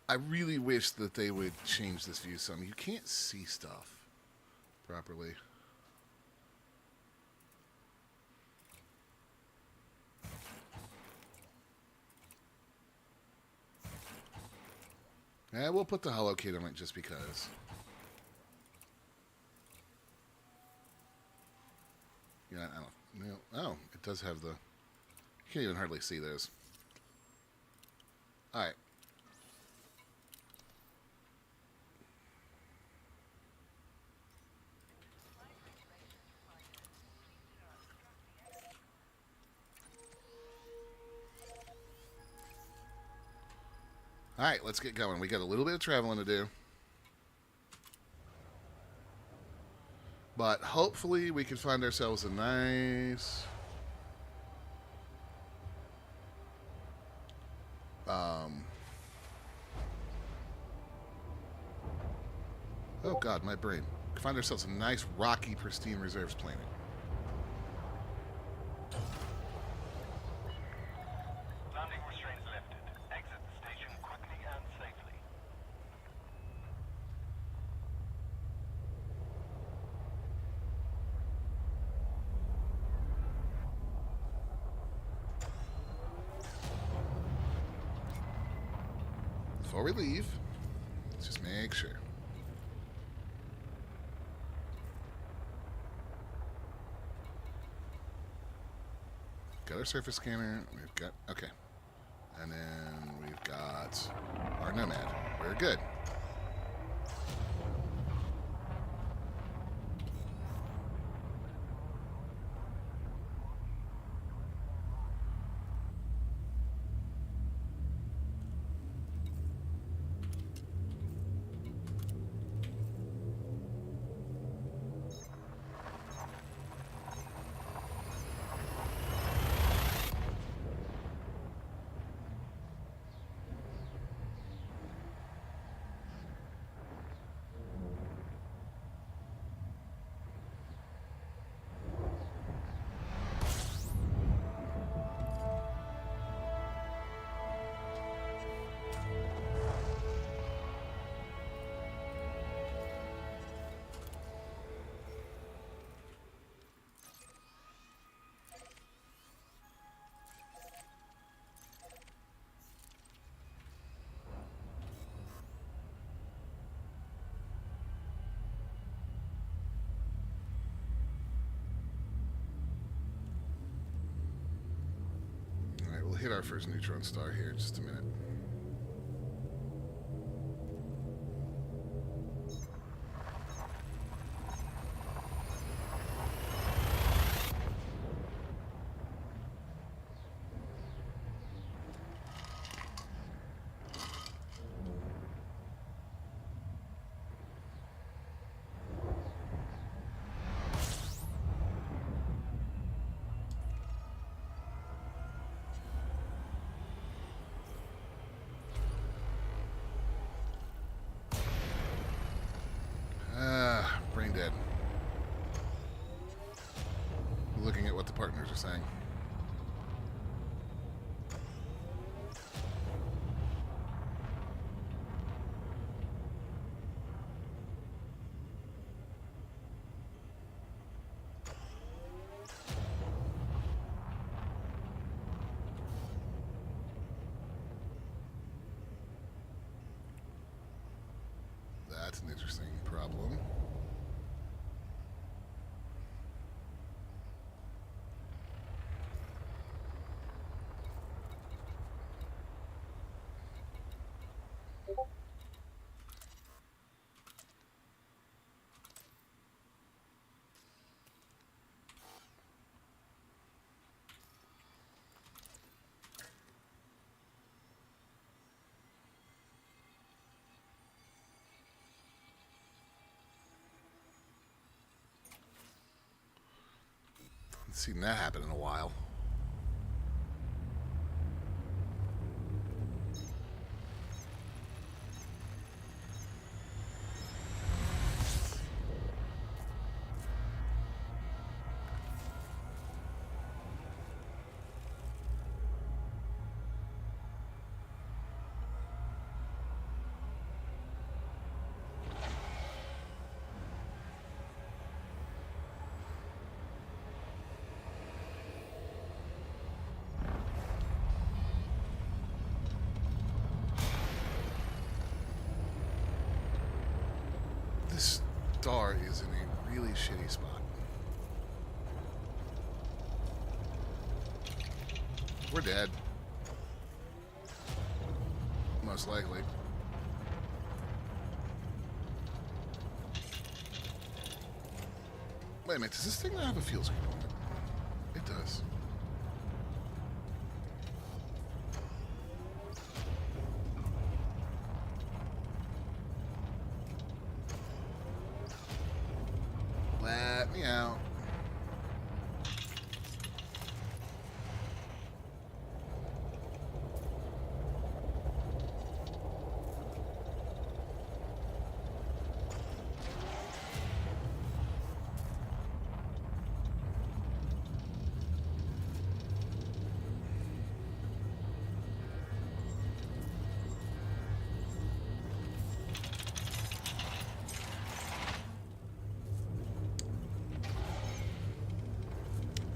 I really wish that they would change this view some. You can't see stuff properly. Yeah, we'll put the hollow kit on it just because. Yeah, I don't know. Oh, it does have the... You can't even hardly see those. Alright. Alright, let's get going. We got a little bit of traveling to do. But hopefully we can find ourselves a nice... oh god, my brain. Find ourselves a nice, rocky, pristine reserves planet. Landing restraints lifted. Exit the station quickly and safely. Before we leave, let's just make sure. Got our surface scanner. We've got... Okay. And then we've got our Nomad. We're good. our first neutron star here in just a minute. Brain dead. Looking at what the partners are saying. That's an interesting problem. Haven't seen that happen in a while. This star is in a really shitty spot. We're dead. Most likely. Wait a minute, does this thing not have a fuel screen on it? It does. Let me out.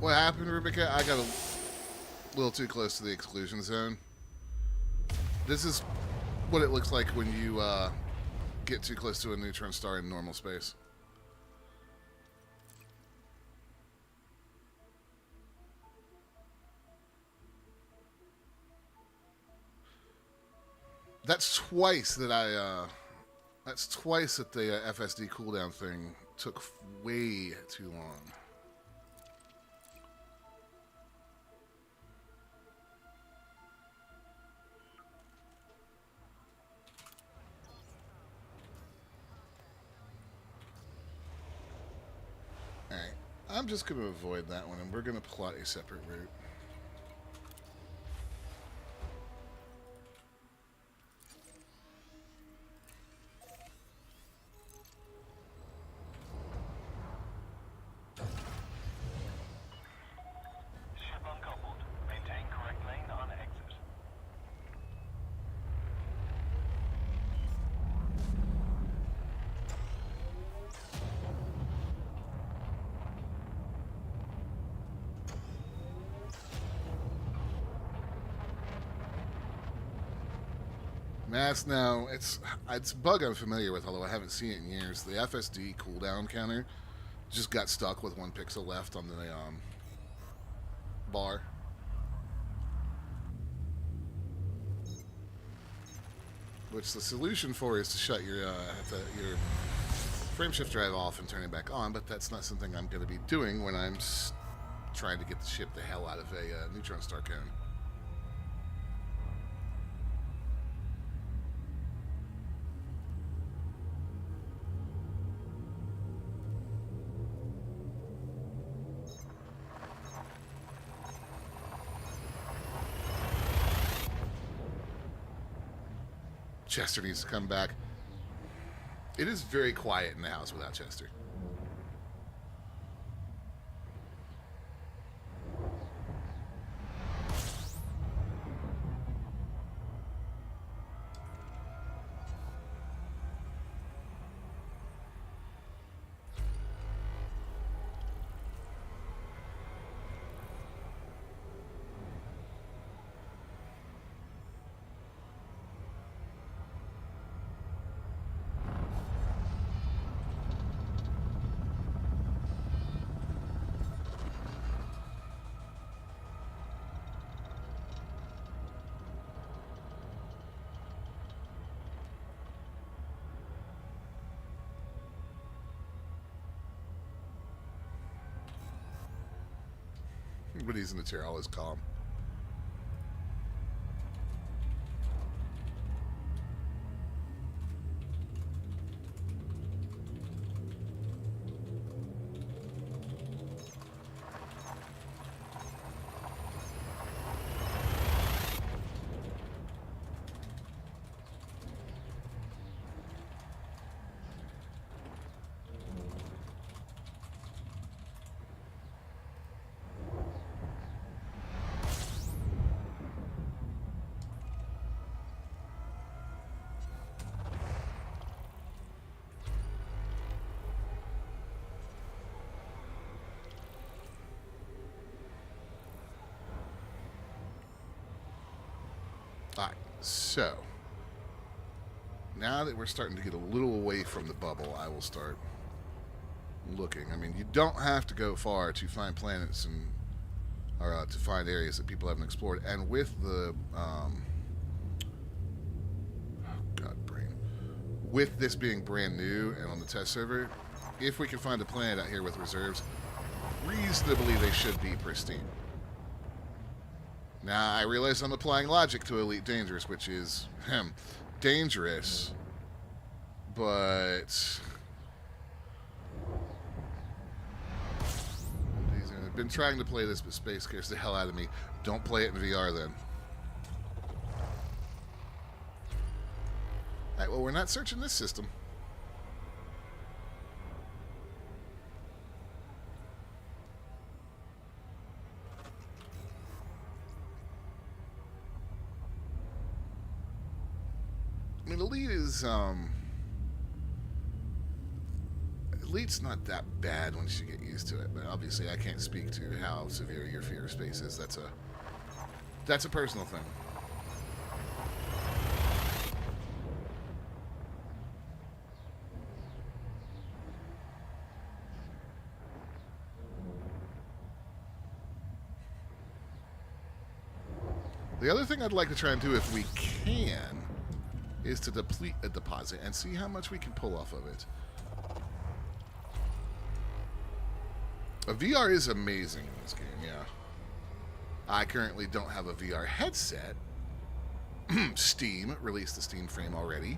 What happened, Rebecca? I got a little too close to the exclusion zone. This is what it looks like when you get too close to a neutron star in normal space. That's twice that that's twice that the FSD cooldown thing took way too long. Alright, I'm just going to avoid that one, and we're going to plot a separate route. Ship uncoupled. Maintain correct lane on exit. Mass now, it's a bug I'm familiar with, although I haven't seen it in years. The FSD cooldown counter just got stuck with 1 pixel left on the bar. which the solution for is to shut your frame shift drive off and turn it back on, but that's not something I'm going to be doing when I'm trying to get the ship the hell out of a neutron star cone. Chester needs to come back. It is very quiet in the house without Chester. When he's in the chair, I always call him. Alright, so now that we're starting to get a little away from the bubble, I will start looking. I mean, you don't have to go far to find planets and or to find areas that people haven't explored. And with the with this being brand new and on the test server, if we can find a planet out here with reserves, reasonably they should be pristine. Now, I realize I'm applying logic to Elite Dangerous, which is dangerous, but I've been trying to play this, but space scares the hell out of me. Don't play it in VR then. Alright, well, we're not searching this system. I mean, Elite is, Elite's not that bad once you get used to it, but obviously I can't speak to how severe your fear of space is. That's a personal thing. The other thing I'd like to try and do, if we can, is to deplete a deposit and see how much we can pull off of it. A VR is amazing in this game, yeah. I currently don't have a VR headset. Steam released the Steam frame already.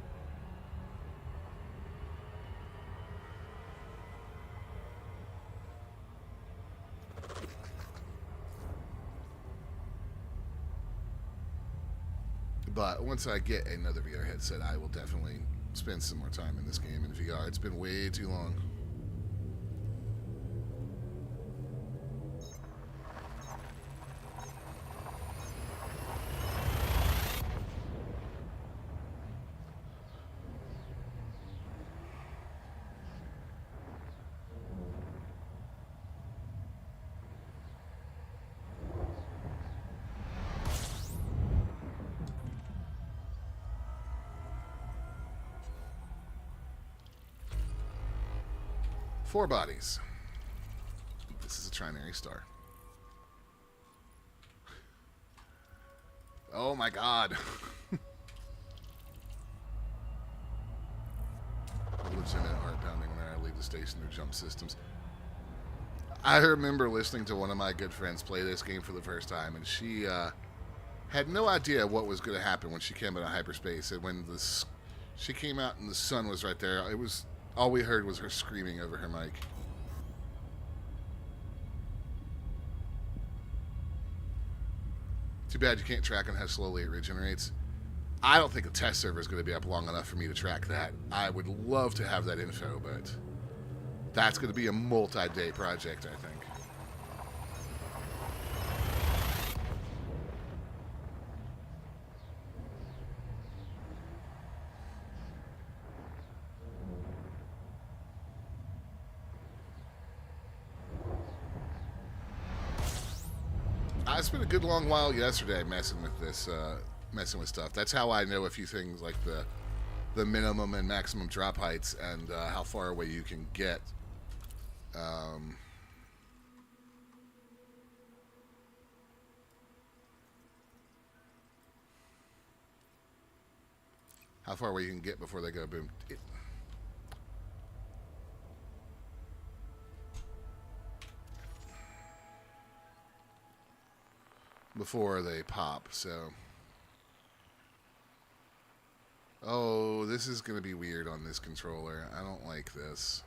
But once I get another VR headset, I will definitely spend some more time in this game in VR. It's been way too long. Four bodies. This is a trinary star. Oh my god. 2-minute heart pounding when I leave the station through jump systems. I remember listening to one of my good friends play this game for the first time, and she had no idea what was going to happen when she came out of hyperspace. And when she came out and the sun was right there, it was all we heard was her screaming over her mic. Too bad you can't track on how slowly it regenerates. I don't think the test server is going to be up long enough for me to track that. I would love to have that info, but that's going to be a multi-day project, I think. I spent a good long while yesterday messing with this, messing with stuff. That's how I know a few things like the minimum and maximum drop heights and how far away you can get. How far away you can get before they go boom. Before they pop, so. Oh, this is going to be weird on this controller. I don't like this.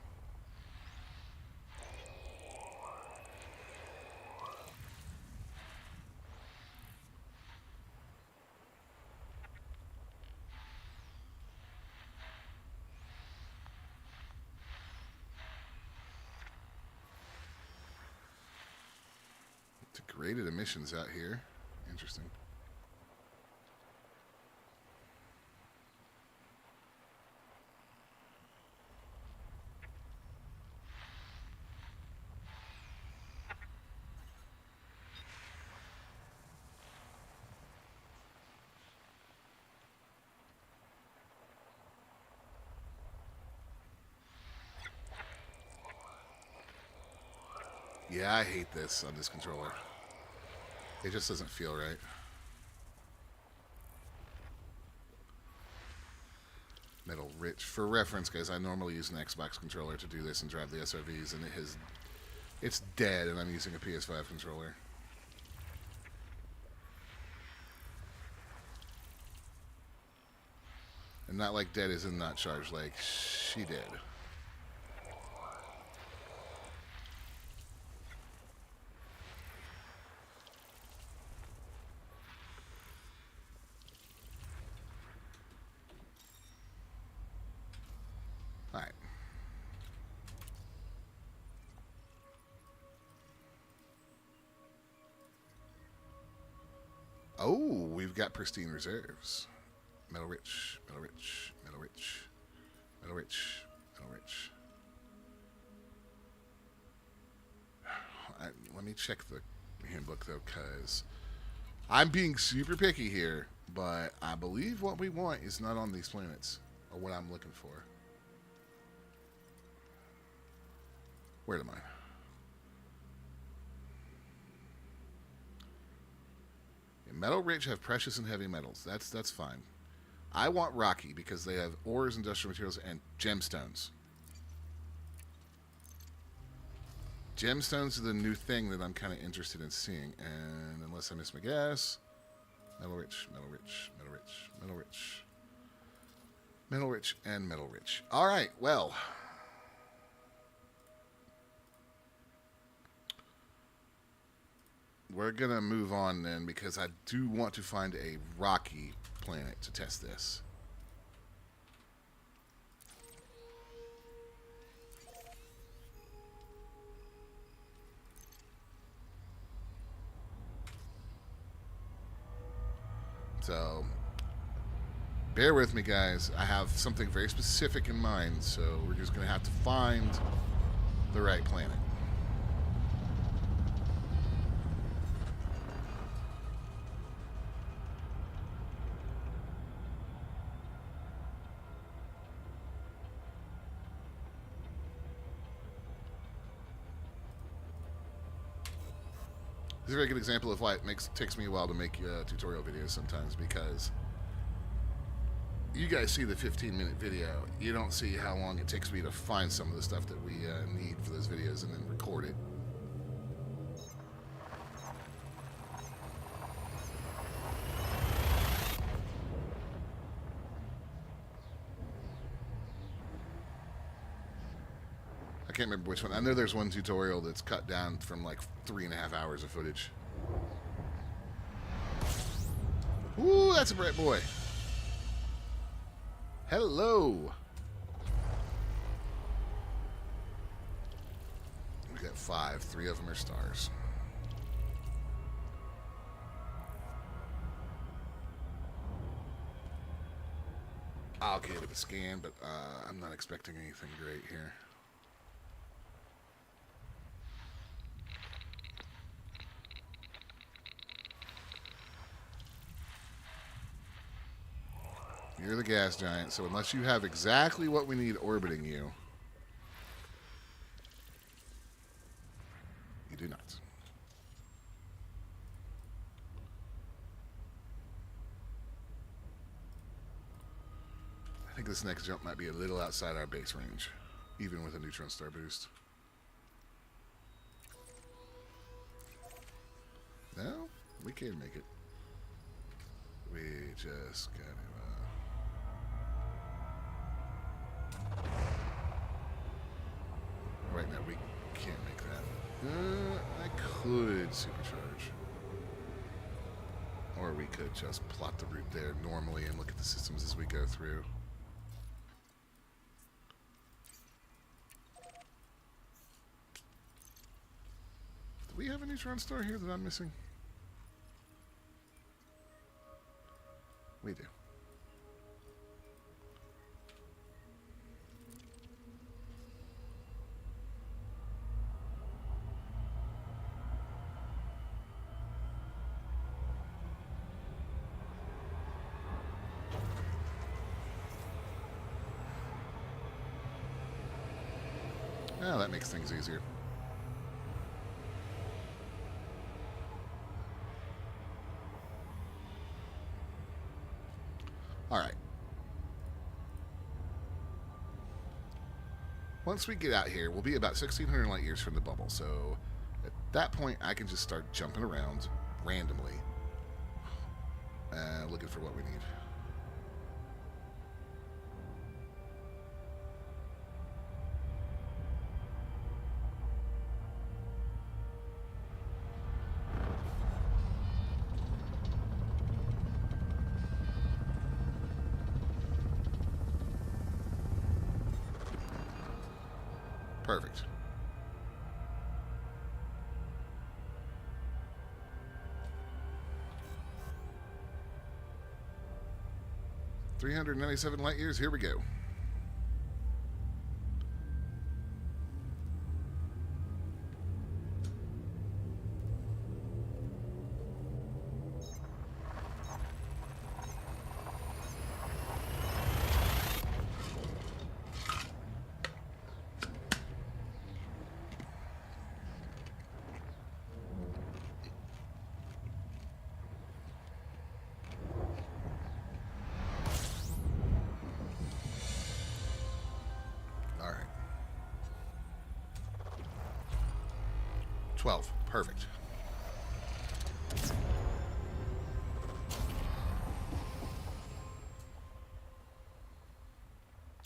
Degraded emissions out here. Interesting. Yeah, I hate this on this controller. It just doesn't feel right. Metal Rich. For reference, guys, I normally use an Xbox controller to do this and drive the SRVs, and it's dead, and I'm using a PS5 controller. And not like dead as in not charged, like she did. Alright. Oh, we've got pristine reserves. Metal Rich, Metal Rich, Metal Rich, Metal Rich, Metal Rich. Let me check the handbook, though, because I'm being super picky here, but I believe what we want is not on these planets, or what I'm looking for. Where am I? Yeah, Metal Rich have precious and heavy metals. That's fine. I want rocky because they have ores, industrial materials, and gemstones. Gemstones are the new thing that I'm kind of interested in seeing. And unless I miss my guess, Metal Rich, Metal Rich, Metal Rich, Metal Rich, Metal Rich, and Metal Rich. All right, well. We're going to move on then because I do want to find a rocky planet to test this. So, bear with me, guys. I have something very specific in mind, so we're just going to have to find the right planet. This is a very good example of why it takes me a while to make tutorial videos sometimes, because you guys see the 15-minute video. You don't see how long it takes me to find some of the stuff that we need for those videos and then record it. I can't remember which one. I know there's one tutorial that's cut down from like 3.5 hours of footage. Ooh, that's a bright boy. Hello. We got 5. 3 of them are stars. I'll give it a scan, but I'm not expecting anything great here. You're the gas giant, so unless you have exactly what we need orbiting you, you do not. I think this next jump might be a little outside our base range, even with a neutron star boost. No, we can make it. We just got to... Right now, we can't make that. I could supercharge. Or we could just plot the route there normally and look at the systems as we go through. Do we have a neutron star here that I'm missing? We do. Oh, that makes things easier. All right. Once we get out here, we'll be about 1,600 light years from the bubble. So at that point, I can just start jumping around randomly, looking for what we need. Perfect. $397 light years. Here we go. All right. 12. Perfect.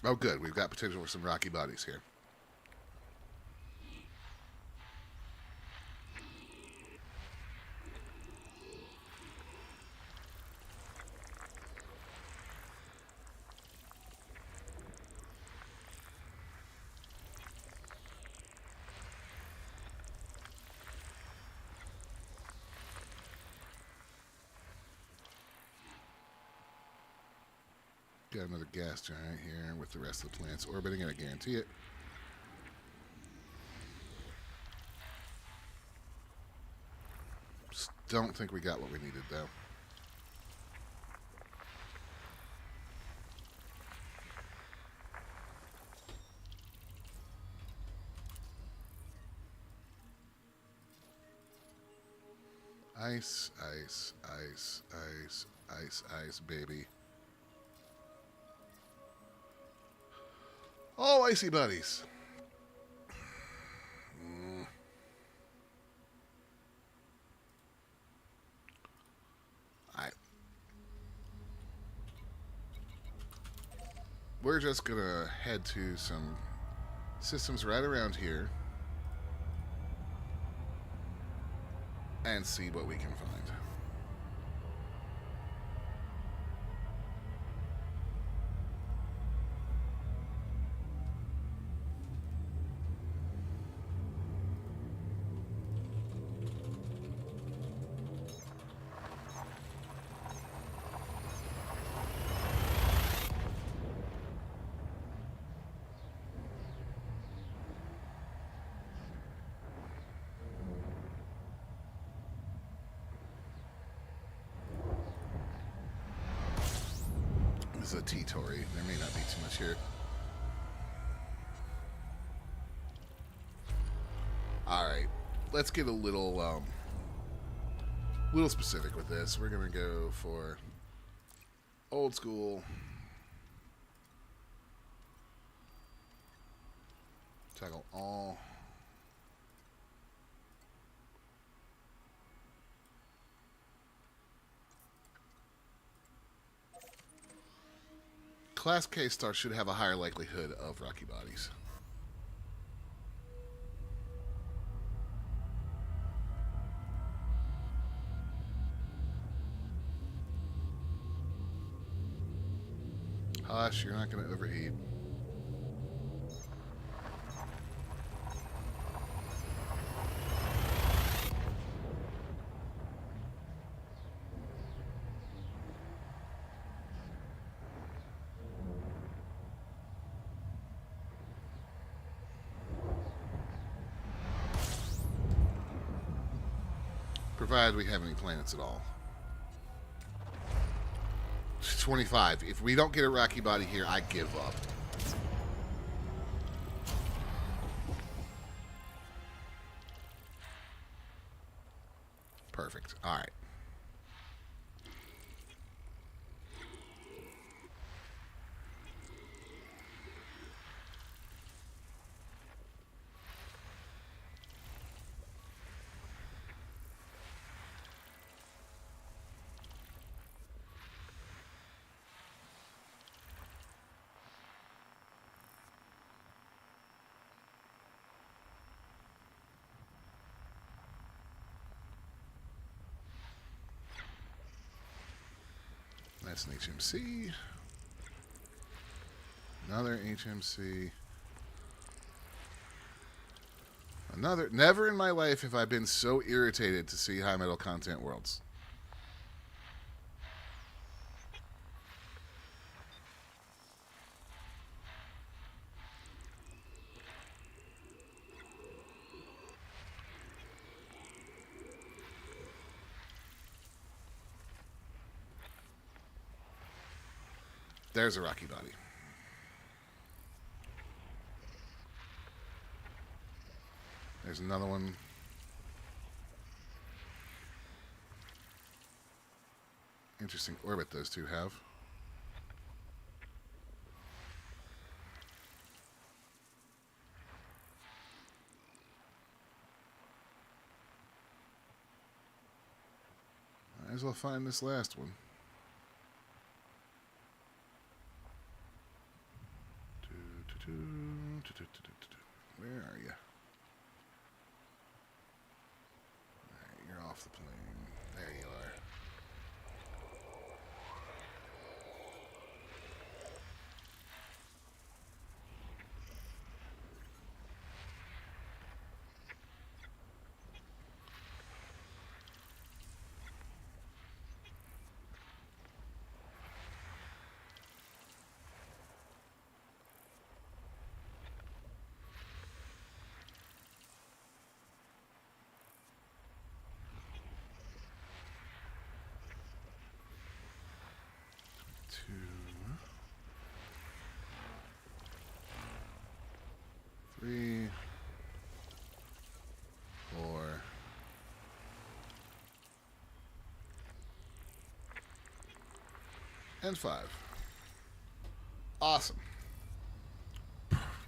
Oh, good. We've got potential for some rocky bodies here. Got another gas giant here with the rest of the planets orbiting it. I guarantee it. Just don't think we got what we needed, though. Ice, ice, ice, ice, ice, ice, baby. Oh, icy buddies. Alright. We're just gonna head to some systems right around here and see what we can find. This is a T-Tory. There may not be too much here. Alright. Let's get a little specific with this. We're gonna go for old school. Tackle all. Class K star should have a higher likelihood of rocky bodies. Hush, you're not going to overheat. Provided we have any planets at all. 25. If we don't get a rocky body here, I give up. Perfect. All right. That's an HMC. Another HMC. Another. Never in my life have I been so irritated to see high metal content worlds. There's a rocky body. There's another one. Interesting orbit those two have. Might as well find this last one. Where are you? Right, you're off the plane. There you are. Two, 3, 4, and 5. Awesome.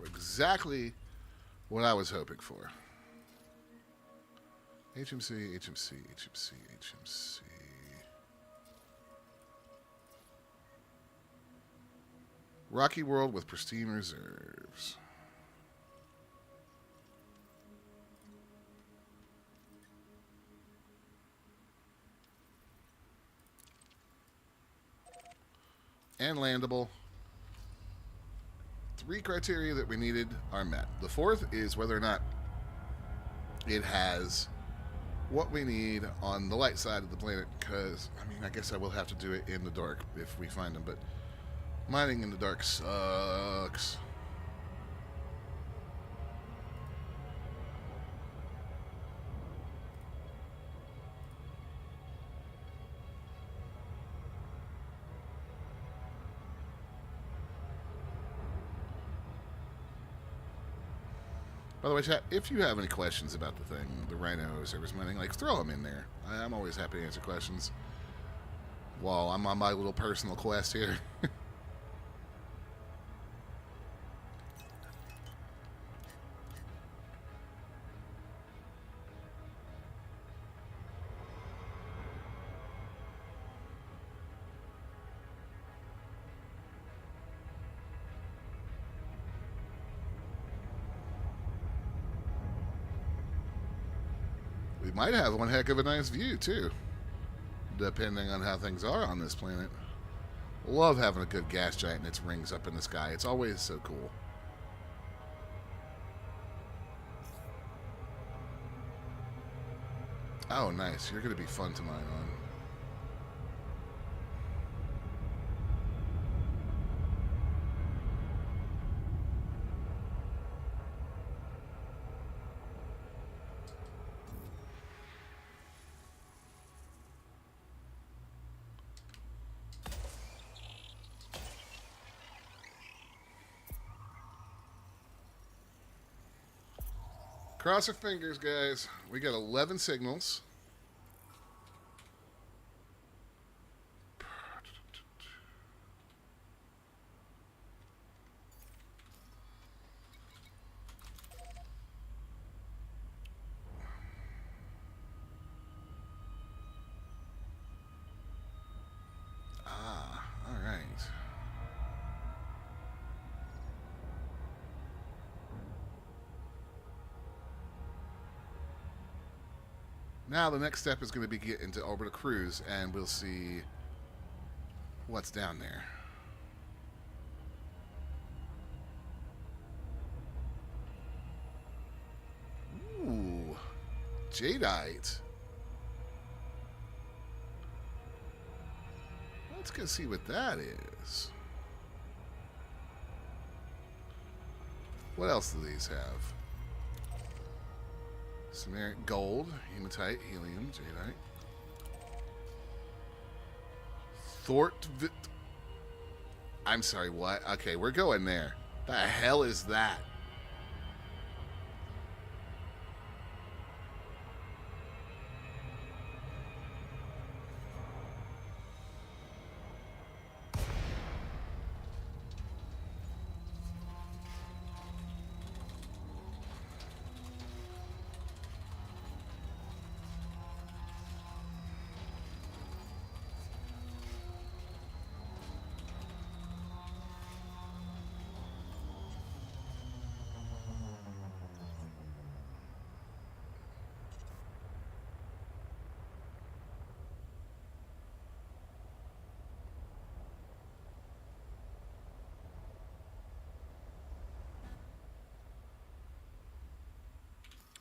exactly what I was hoping for. HMC, HMC, HMC, HMC. Rocky World with pristine reserves. And landable. 3 criteria that we needed are met. The 4th is whether or not it has what we need on the light side of the planet, because, I mean, I guess I will have to do it in the dark if we find them, but mining in the dark sucks. By the way, chat, if you have any questions about the thing, the Rhino service mining, like, throw them in there. I'm always happy to answer questions while I'm on my little personal quest here. We might have one heck of a nice view, too, depending on how things are on this planet. Love having a good gas giant and its rings up in the sky. It's always so cool. Oh, nice. You're going to be fun to mine on. Cross our fingers, guys. We got 11 signals. Ah, all right. Now the next step is going to be get into orbital cruise, and we'll see what's down there. Ooh, jadeite. Let's go see what that is. What else do these have? Samaric gold, hematite, helium, jadeite. I'm sorry, what? Okay, we're going there. The hell is that?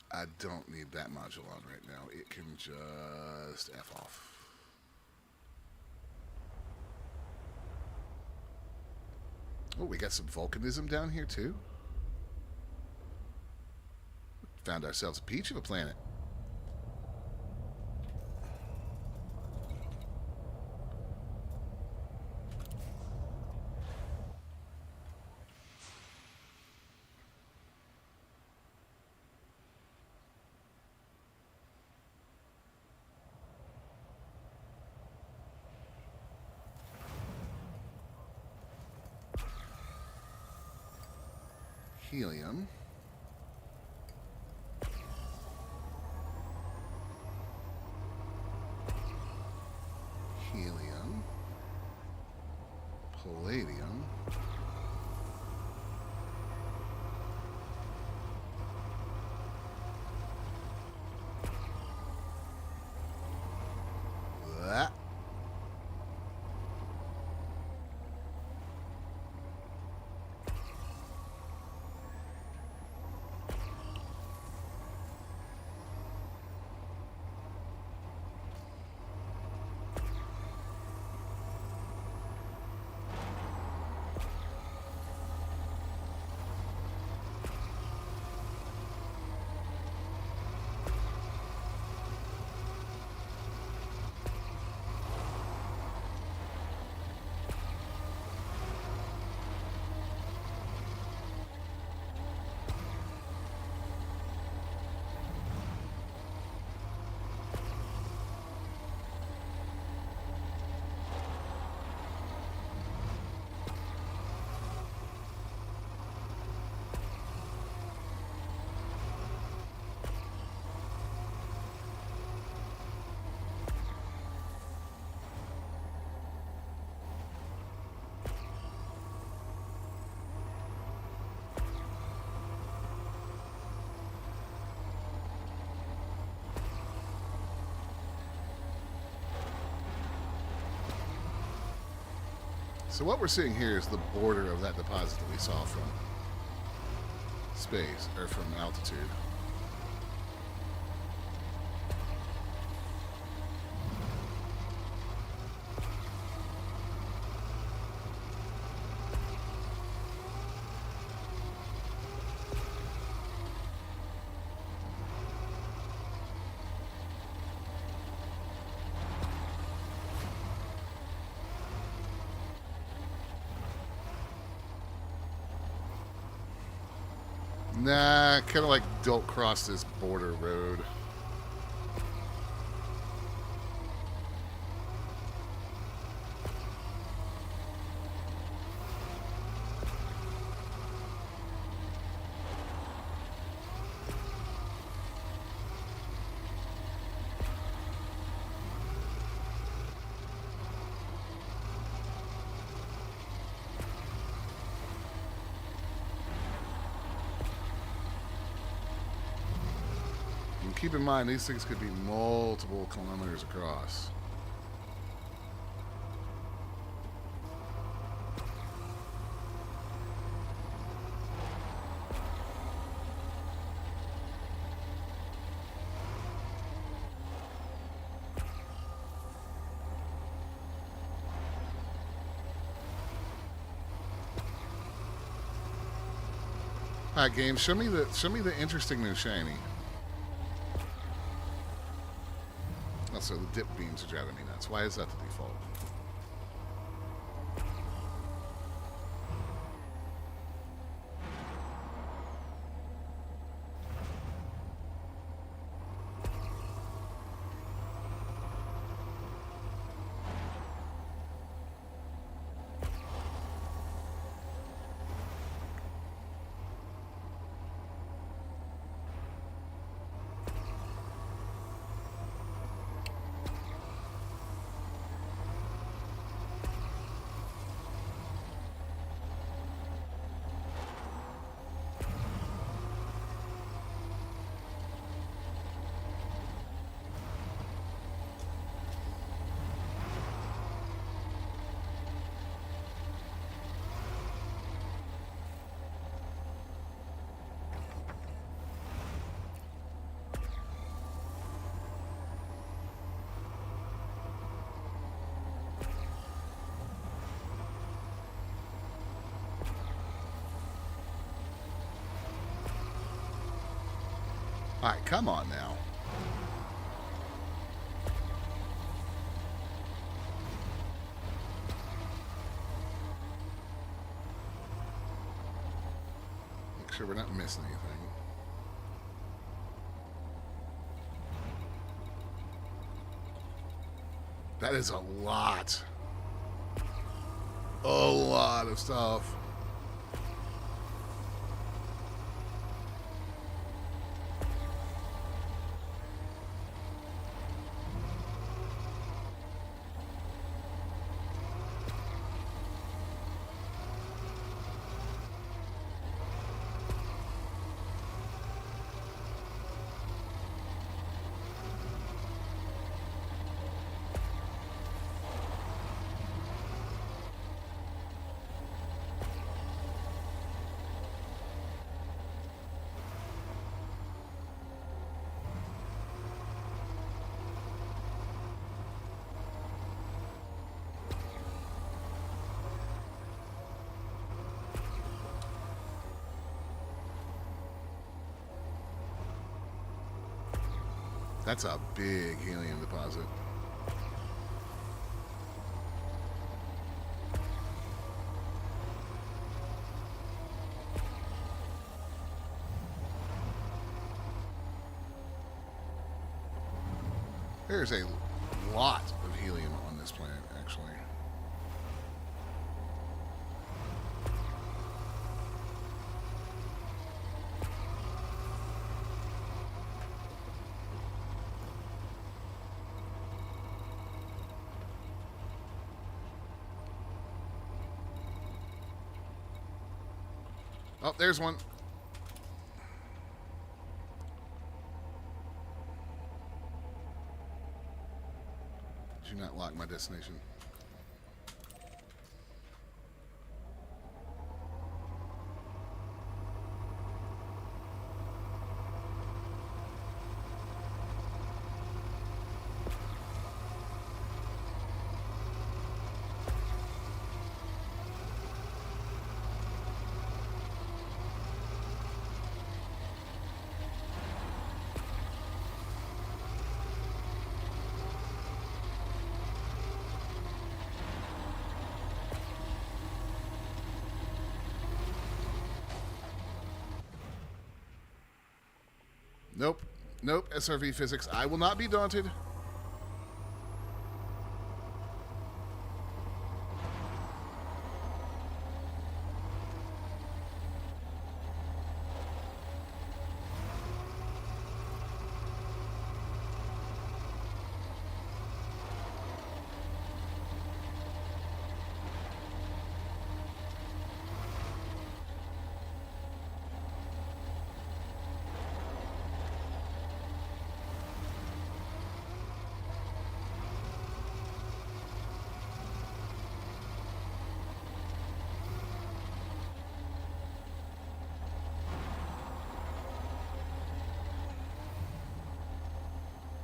I don't need that module on right now. It can just F off. Oh, we got some volcanism down here too. Found ourselves a peach of a planet. Helium. Helium. Palladium. That. So what we're seeing here is the border of that deposit that we saw from space, or from altitude. Nah, kind of like don't cross this border road. And keep in mind, these things could be multiple kilometers across. All right, game. Show me the interesting new shiny. Also, the dip beams are driving me nuts. Why is that the default? All right, come on now. Make sure we're not missing anything. That is a lot. A lot of stuff. That's a big helium deposit. There's a lot of helium on this planet, actually. Oh, there's one. Do not lock my destination. Nope. Nope. SRV physics. I will not be daunted.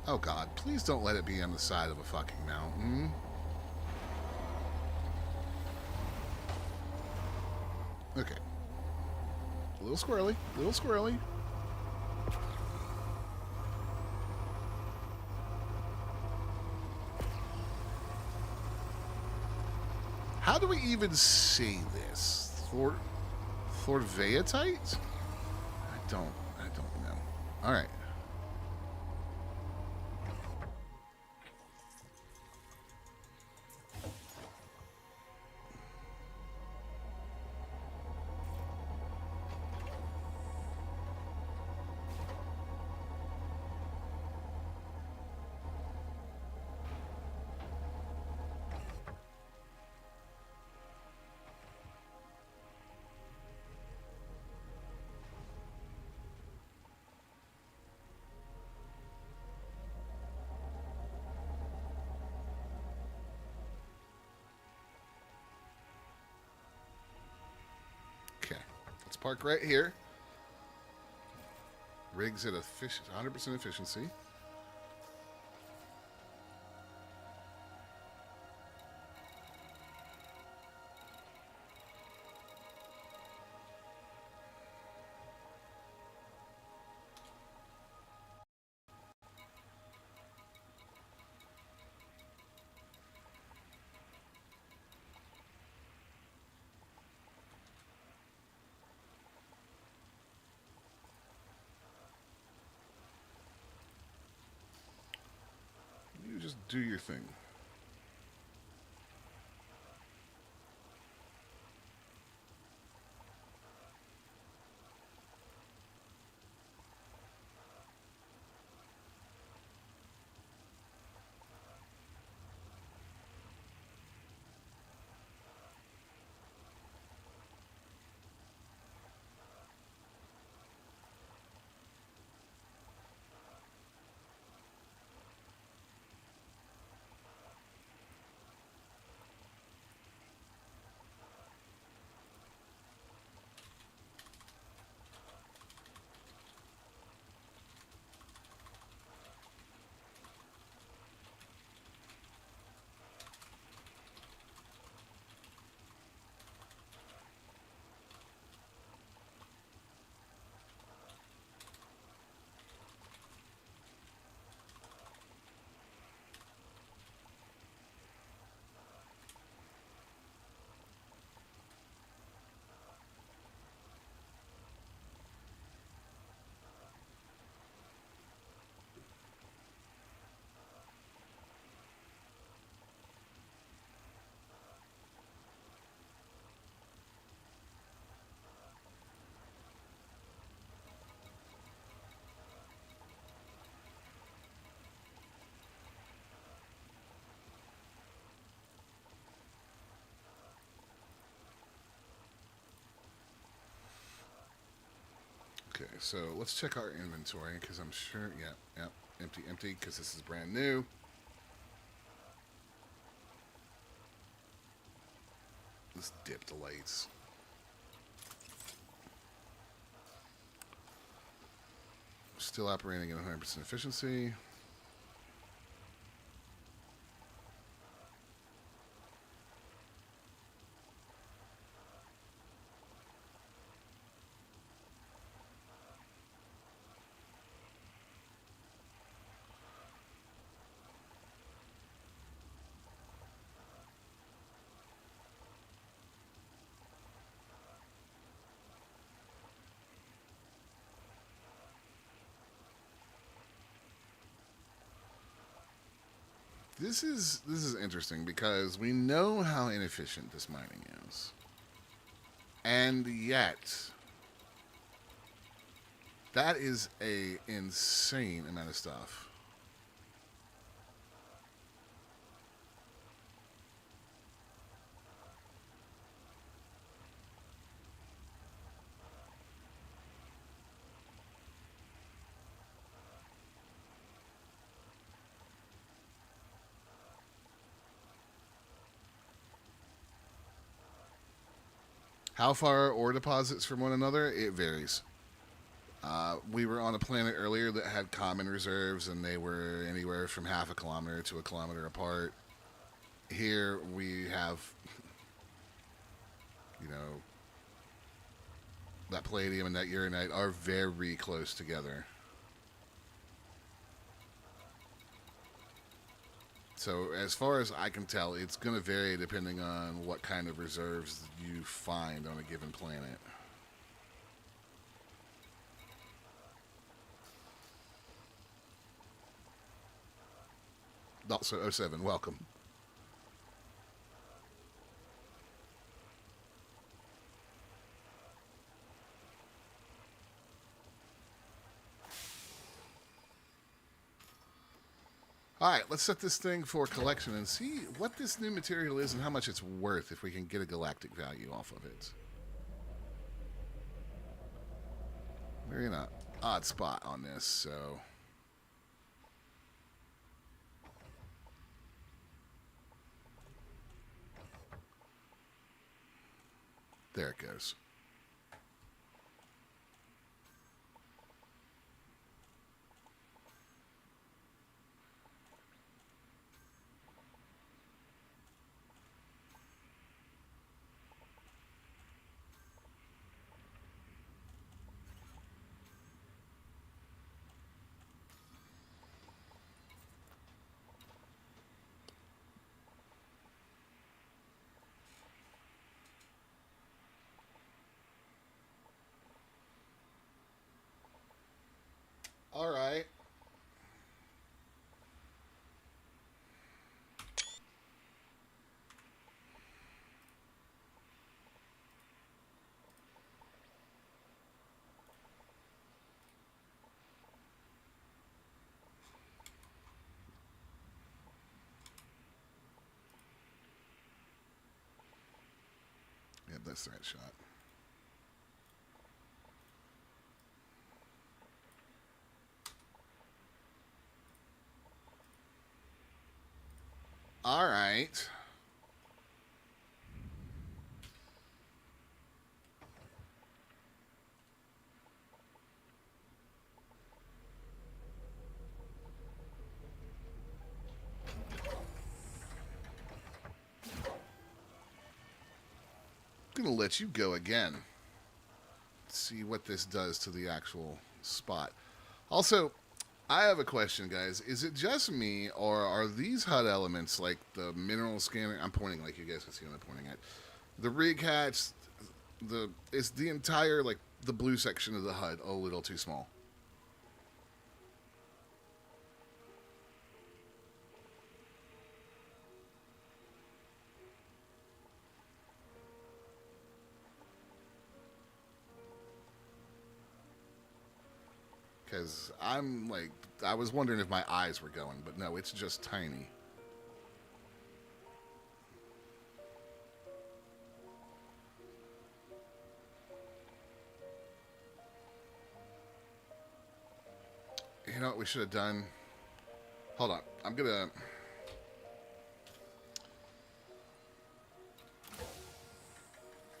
Oh God, please don't let it be on the side of a fucking mountain. Okay. A little squirrely, a little squirrely. How do we even say this? Thorveatite? I don't know. All right. Okay, let's park right here. Rigs at 100% efficiency. You just do your thing. Okay, so let's check our inventory because I'm sure, yeah, empty, because this is brand new. Let's dip the lights. Still operating at 100% efficiency. This is interesting because we know how inefficient this mining is. And yet that is a insane amount of stuff. How far are ore deposits from one another? It varies. We were on a planet earlier that had common reserves, and they were anywhere from half a kilometer to a kilometer apart. Here we have, you know, that palladium and that uranite are very close together. So as far as I can tell, it's going to vary depending on what kind of reserves you find on a given planet. Also, oh 07, welcome. Alright, let's set this thing for collection and see what this new material is and how much it's worth if we can get a galactic value off of it. We're in an odd spot on this, so... There it goes. All right. Yeah, that's the right shot. All right. I'm gonna let you go again. See what this does to the actual spot. Also, I have a question, guys. Is it just me, or are these HUD elements like the mineral scanner? I'm pointing like you guys can see what I'm pointing at. The rig hatch, it's the entire like the blue section of the HUD a little too small. Because I'm like, I was wondering if my eyes were going, but no, it's just tiny. we should have done? Hold on. I'm going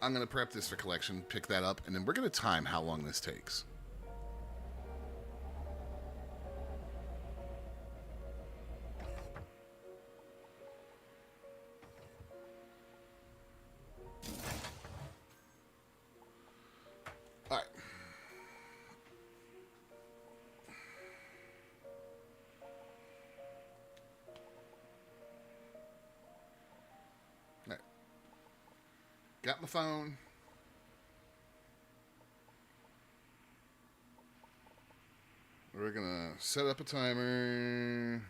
to prep this for collection, pick that up, and then we're going to time how long this takes. All right. Got my phone. We're gonna set up a timer.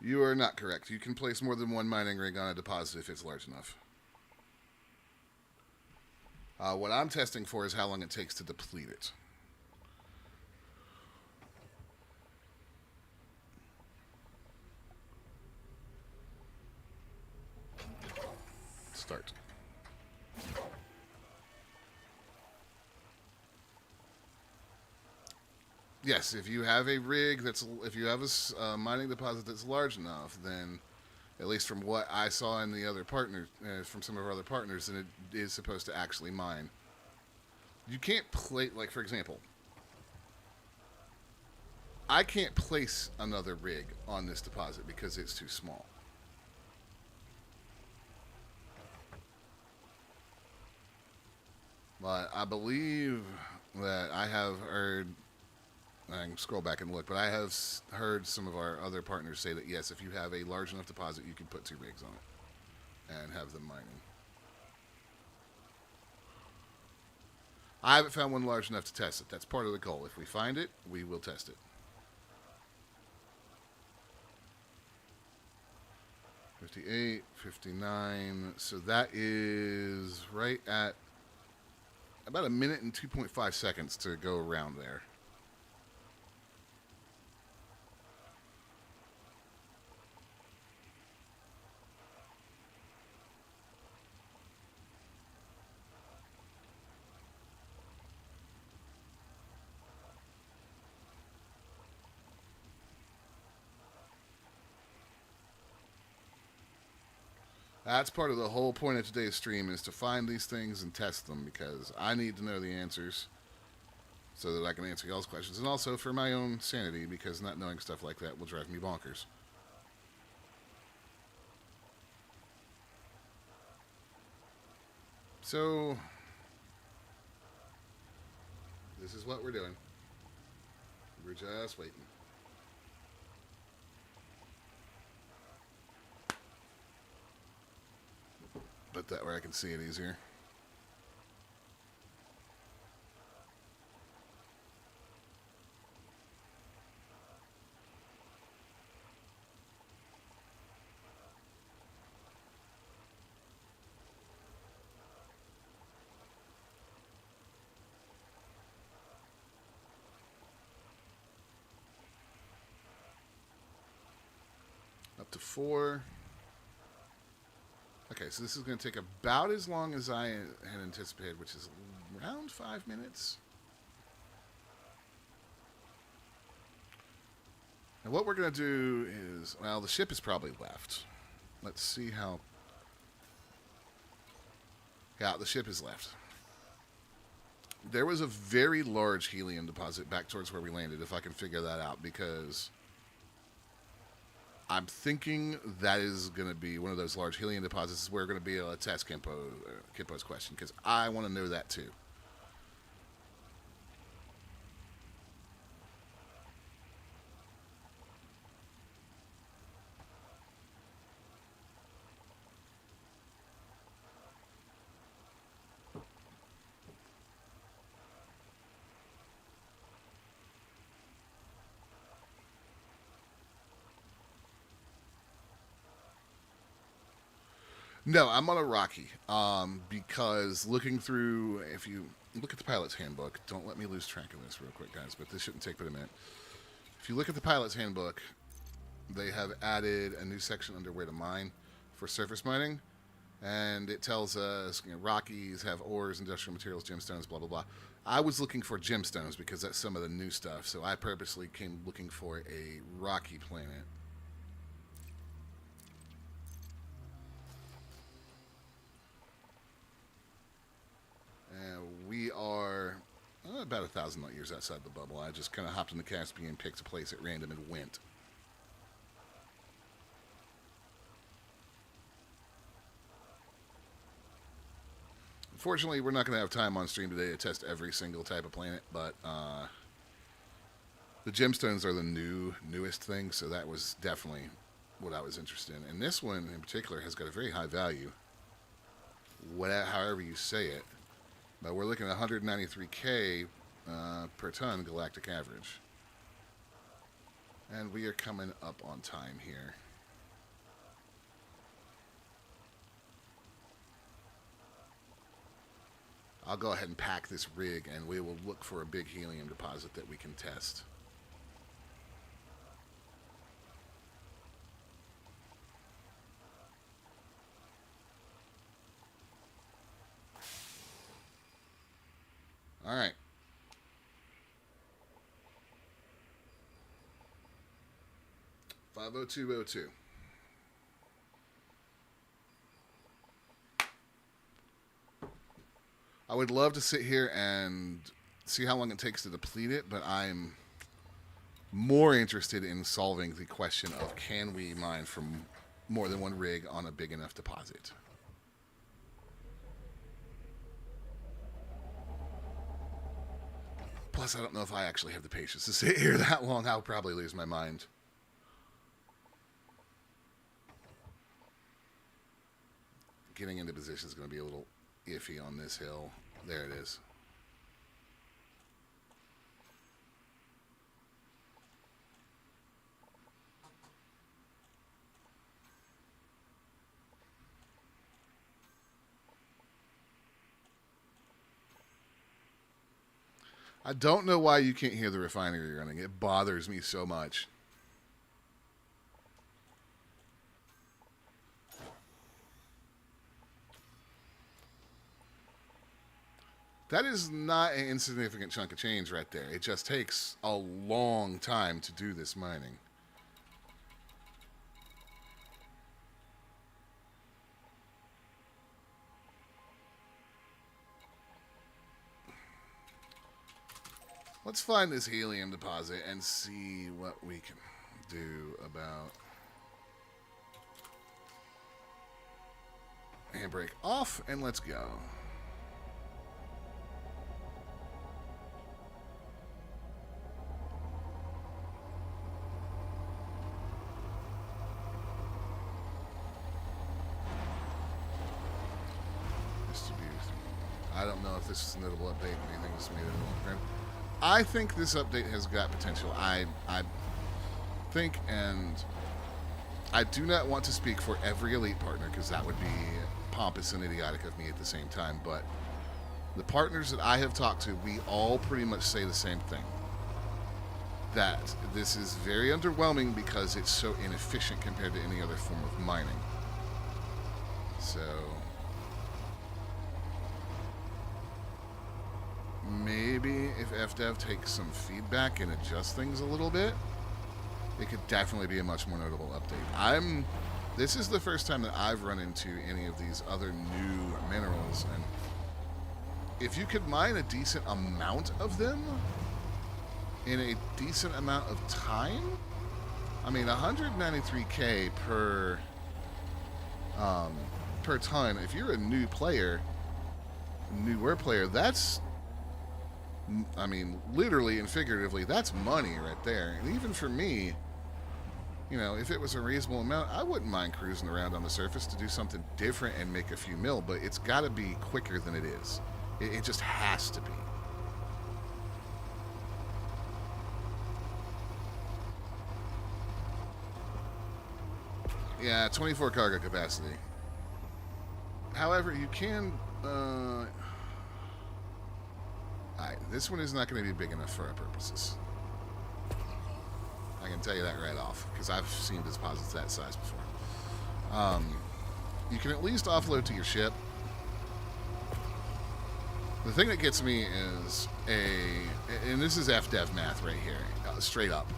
You are not correct. You can place more than one mining rig on a deposit if it's large enough. What I'm testing for is how long it takes to deplete it. Start. Yes, if you have a rig if you have a mining deposit that's large enough, then at least from what I saw in the other partners, from some of our other partners, then it is supposed to actually mine. You can't play, like for example, I can't place another rig on this deposit because it's too small. But I believe that I have heard, I can scroll back and look, but I have heard some of our other partners say that yes, if you have a large enough deposit, you can put 2 rigs on it and have them mining. I haven't found one large enough to test it. That's part of the goal. If we find it, we will test it. $58, $59. So that is right at about a minute and 2.5 seconds to go around there. That's part of the whole point of today's stream, is to find these things and test them, because I need to know the answers so that I can answer y'all's questions, and also for my own sanity, because not knowing stuff like that will drive me bonkers. So this is what we're doing. We're just waiting. Put that where I can see it easier. Up to 4. Okay, so this is going to take about as long as I had anticipated, which is around 5 minutes. And what we're going to do is, well, the ship is probably left. Let's see how... Yeah, the ship is left. There was a very large helium deposit back towards where we landed, if I can figure that out, because I'm thinking that is going to be one of those large helium deposits where we're going to be able to test Kimpo's question, because I want to know that too. No, I'm on a Rocky, because looking through, if you look at the pilot's handbook, don't let me lose track of this real quick, guys, but this shouldn't take but a minute. If you look at the pilot's handbook, they have added a new section under where to mine for surface mining, And it tells us, Rockies have ores, industrial materials, gemstones, blah, blah, blah. I was looking for gemstones because that's some of the new stuff, so I purposely came looking for a rocky planet. And we are about 1,000 light years outside the bubble. I just kind of hopped in the Caspian, picked a place at random, and went. Unfortunately, we're not going to have time on stream today to test every single type of planet, but the gemstones are the newest thing, so that was definitely what I was interested in. And this one in particular has got a very high value, however you say it. But we're looking at 193K per ton galactic average. And we are coming up on time here. I'll go ahead and pack this rig, and we will look for a big helium deposit that we can test. All right. $50202. I would love to sit here and see how long it takes to deplete it, but I'm more interested in solving the question of can we mine from more than one rig on a big enough deposit. Plus, I don't know if I actually have the patience to sit here that long. I'll probably lose my mind. Getting into position is going to be a little iffy on this hill. There it is. I don't know why you can't hear the refinery running. It bothers me so much. That is not an insignificant chunk of change right there. It just takes a long time to do this mining. Let's find this helium deposit and see what we can do about... Handbrake off, and let's go. I don't know if this is a notable update or anything that's made it a long. I think this update has got potential. I think, and I do not want to speak for every elite partner because that would be pompous and idiotic of me at the same time, but the partners that I have talked to, we all pretty much say the same thing. That this is very underwhelming because it's so inefficient compared to any other form of mining. So... maybe if FDev takes some feedback and adjusts things a little bit, it could definitely be a much more notable update. This is the first time that I've run into any of these other new minerals, and if you could mine a decent amount of them in a decent amount of time, I mean, 193K per ton. If you're a newer player, that's, I mean, literally and figuratively, that's money right there. And even for me, you know, if it was a reasonable amount, I wouldn't mind cruising around on the surface to do something different and make a few mil, but it's got to be quicker than it is. It just has to be. Yeah, 24 cargo capacity. However, you can... this one is not going to be big enough for our purposes. I can tell you that right off, because I've seen deposits that size before. you can at least offload to your ship. The thing that gets me is and this is FDev math right here, straight up.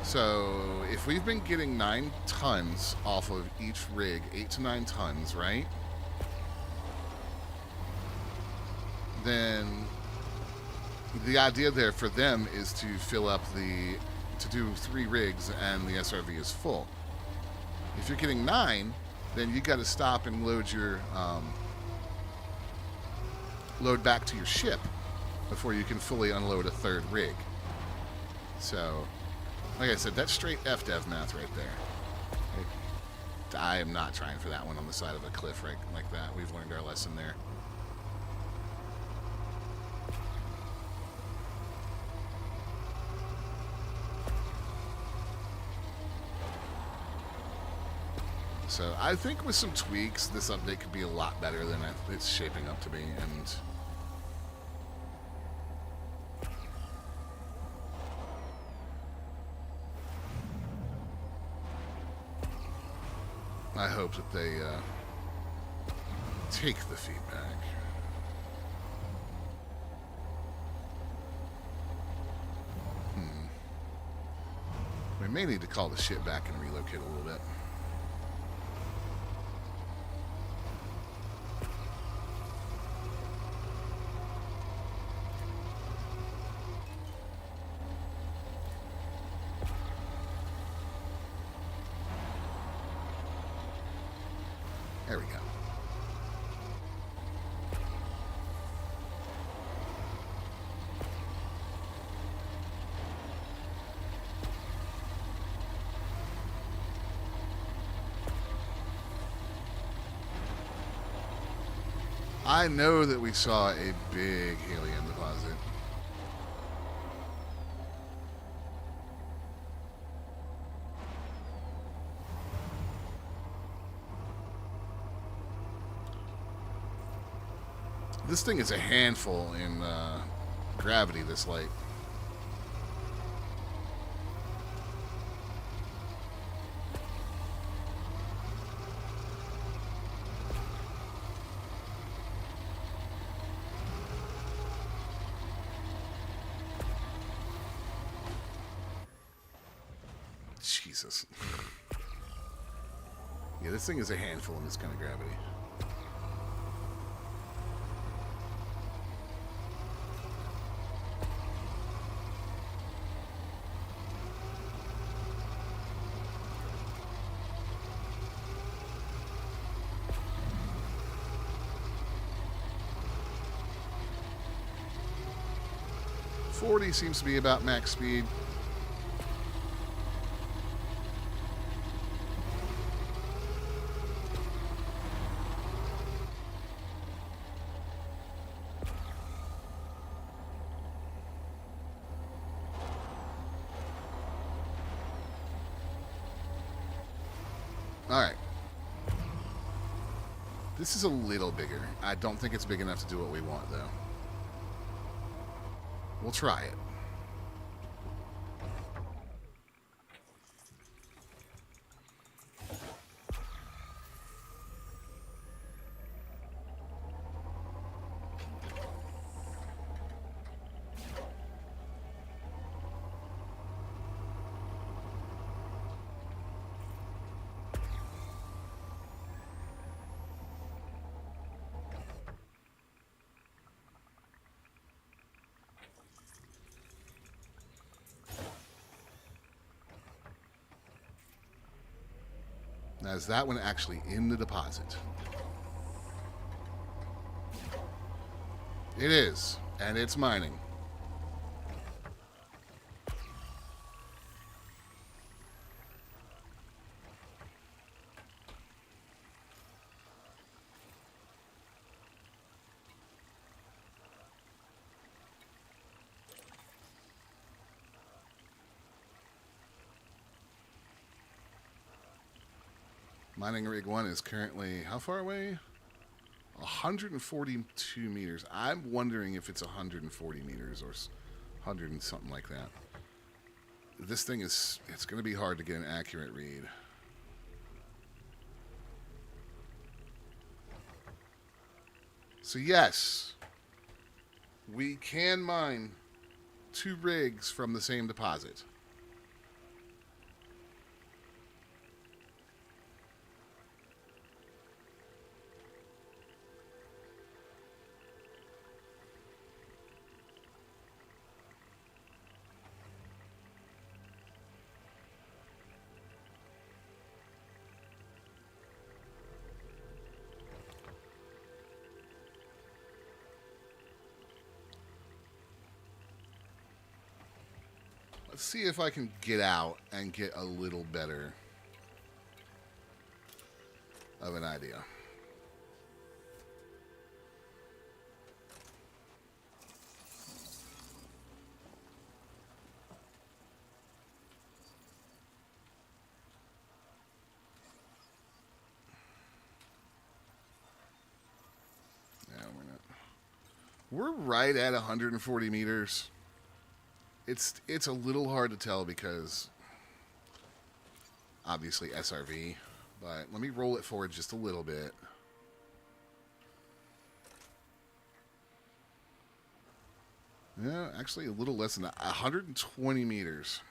So if we've been getting 9 tons off of each rig, 8 to 9 tons, right? Then the idea there for them is to fill up to do 3 rigs and the SRV is full. If you're getting 9, then you got to stop and load your load back to your ship before you can fully unload a 3rd rig. So, like I said, that's straight FDev math right there. I am not trying for that one on the side of a cliff right like that. We've learned our lesson there. So I think with some tweaks, this update could be a lot better than it's shaping up to be. And I hope that they take the feedback. We may need to call the ship back and relocate a little bit. There we go. I know that we saw a big alien deposit. This thing is a handful in gravity, this light. Jesus. Yeah, this thing is a handful in this kind of gravity. .40 seems to be about max speed. Alright. This is a little bigger. I don't think it's big enough to do what we want, though. We'll try it. Now, is that one actually in the deposit? It is, and it's mining. Mining rig 1 is currently how far away? 142 meters. I'm wondering if it's 140 meters or 100 and something like that. This thing is, it's going to be hard to get an accurate read. So yes, we can mine 2 rigs from the same deposit. Let's see if I can get out and get a little better of an idea. No, we're not. We're right at 140 meters. It's a little hard to tell because obviously SRV, but let me roll it forward just a little bit. Yeah, actually a little less than that. 120 meters.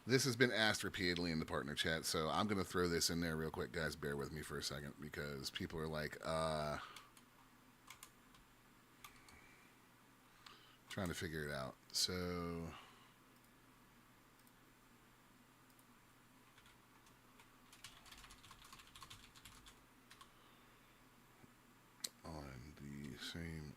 This has been asked repeatedly in the partner chat, so I'm going to throw this in there real quick, guys. Bear with me for a second because people are like, trying to figure it out. So on the same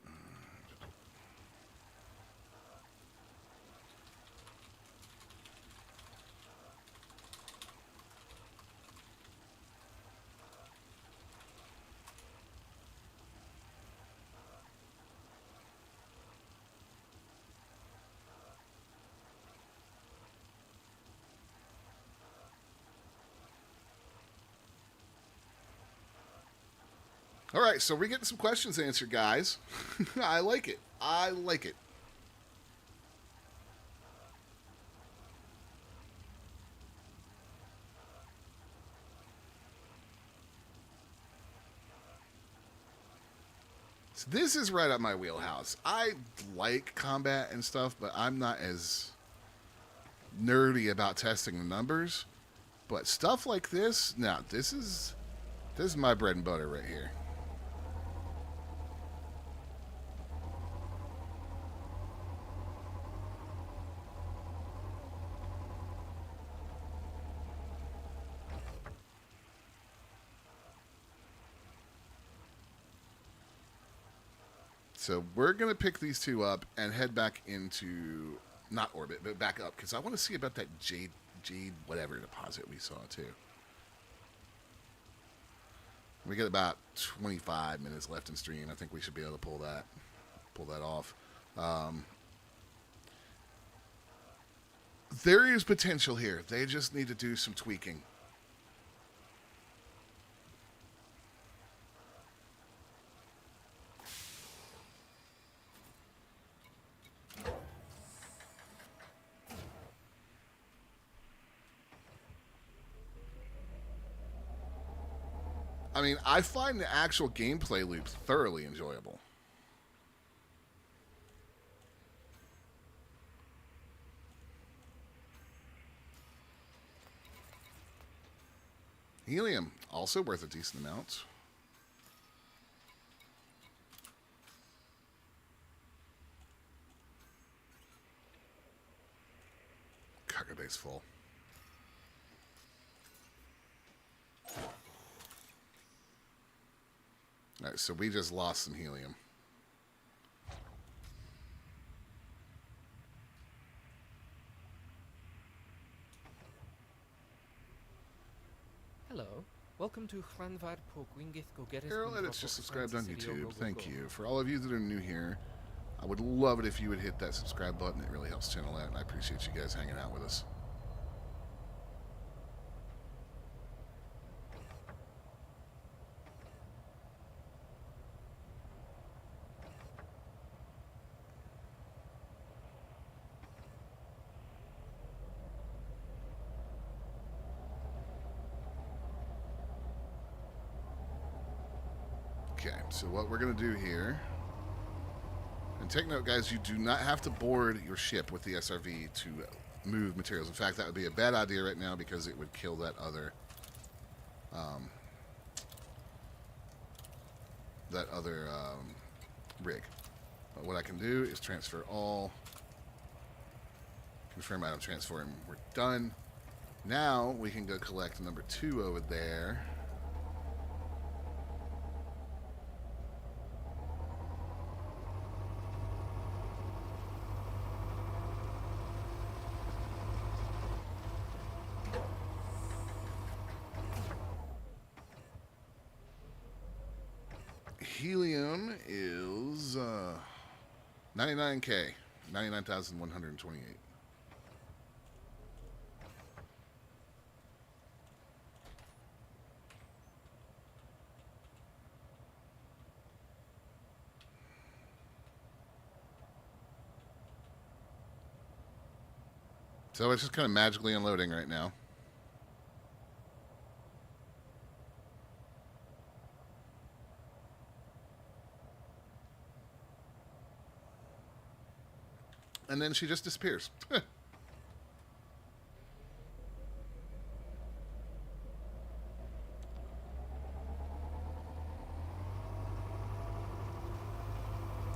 All right, so we're getting some questions answered, guys. I like it. I like it. So this is right up my wheelhouse. I like combat and stuff, but I'm not as nerdy about testing the numbers. But stuff like this, now this is my bread and butter right here. So we're going to pick these 2 up and head back into, not orbit, but back up, because I want to see about that jade whatever deposit we saw, too. We got about 25 minutes left in stream. I think we should be able to pull that off. There is potential here. They just need to do some tweaking. I mean, I find the actual gameplay loop thoroughly enjoyable. Helium, also worth a decent amount. Cargo bay's full. All right, so we just lost some helium. Hello. Welcome to Hranvar Pogwingith Gogeris. Carol Edits just subscribed on YouTube. Thank you. For all of you that are new here, I would love it if you would hit that subscribe button. It really helps the channel out, and I appreciate you guys hanging out with us. Okay, so what we're going to do here, and take note, guys, you do not have to board your ship with the SRV to move materials. In fact, that would be a bad idea right now because it would kill that other rig. But what I can do is transfer all, confirm item transfer, and we're done. Now we can go collect number 2 over there. Helium is 99K, 99,128. So it's just kind of magically unloading right now. And then she just disappears.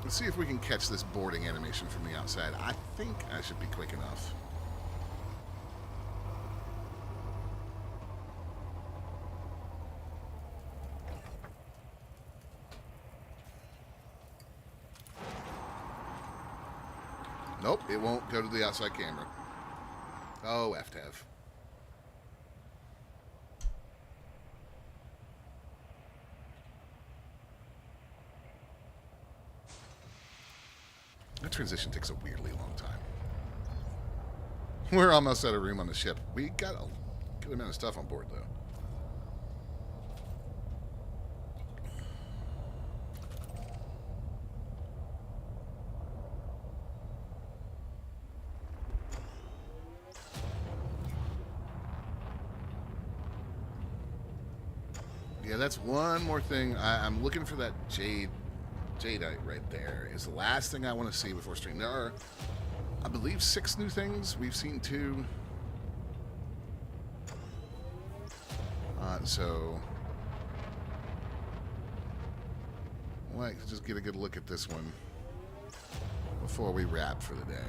Let's see if we can catch this boarding animation from the outside. I think I should be quick enough. Nope, it won't go to the outside camera. Oh, FTAV. That transition takes a weirdly long time. We're almost out of room on the ship. We got a good amount of stuff on board, though. Yeah, that's one more thing. I'm looking for that jadeite right there. Is the last thing I want to see before stream. There are, I believe, 6 new things. We've seen 2. So I'd like to just get a good look at this one before we wrap for the day.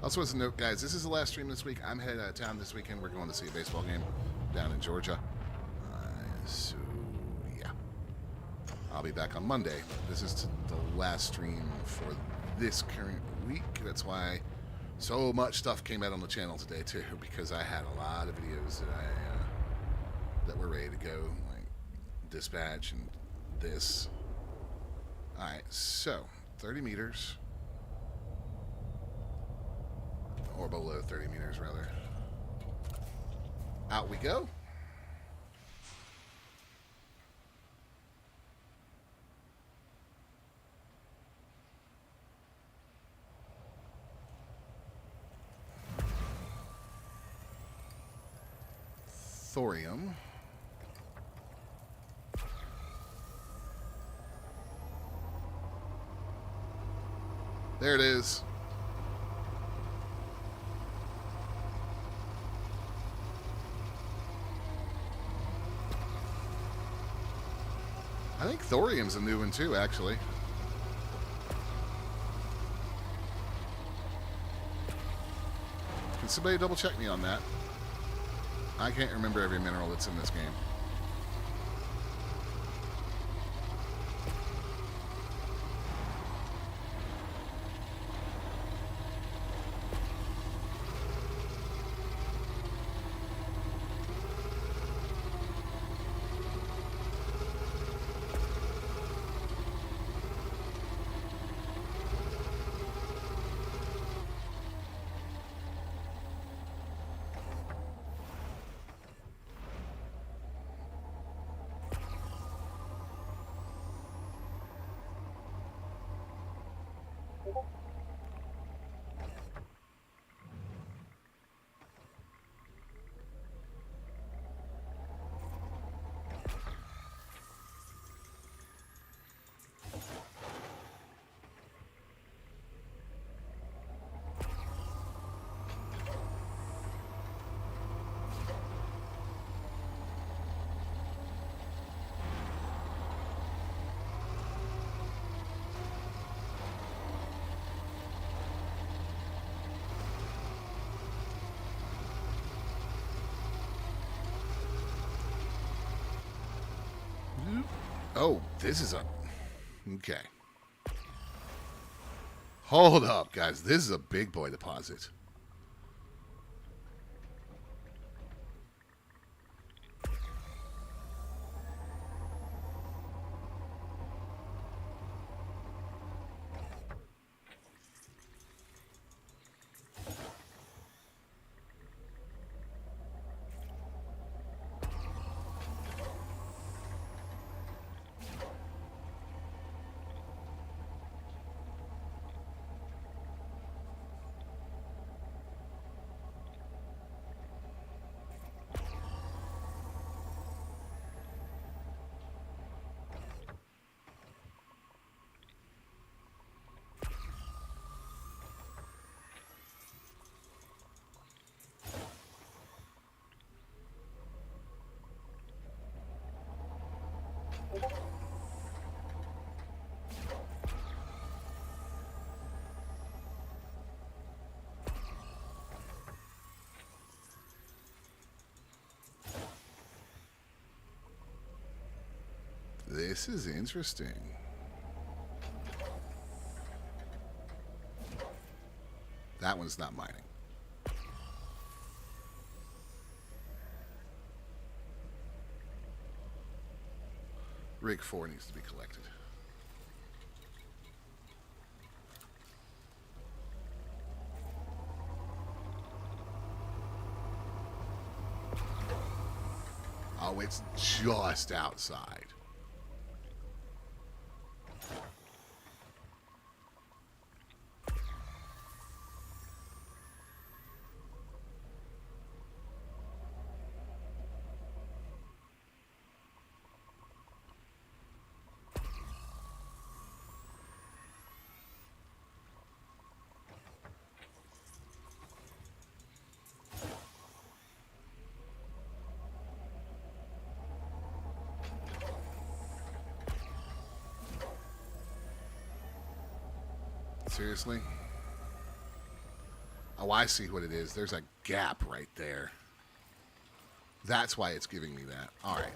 Also, as a note, guys, this is the last stream this week. I'm headed out of town this weekend. We're going to see a baseball game down in Georgia. So, yeah. I'll be back on Monday. This is the last stream for this current week. That's why so much stuff came out on the channel today, too, because I had a lot of videos that were ready to go, like dispatch and this. All right, so 30 meters. Or below 30 meters, rather. Out we go. Thorium. There it is. I think thorium's a new one too, actually. Can somebody double check me on that? I can't remember every mineral that's in this game. Oh, this is a... Okay. Hold up, guys. This is a big boy deposit. This is interesting. That one's not mining. Rig 4 needs to be collected. Oh, it's just outside. Seriously? Oh, I see what it is. There's a gap right there. That's why it's giving me that. All right.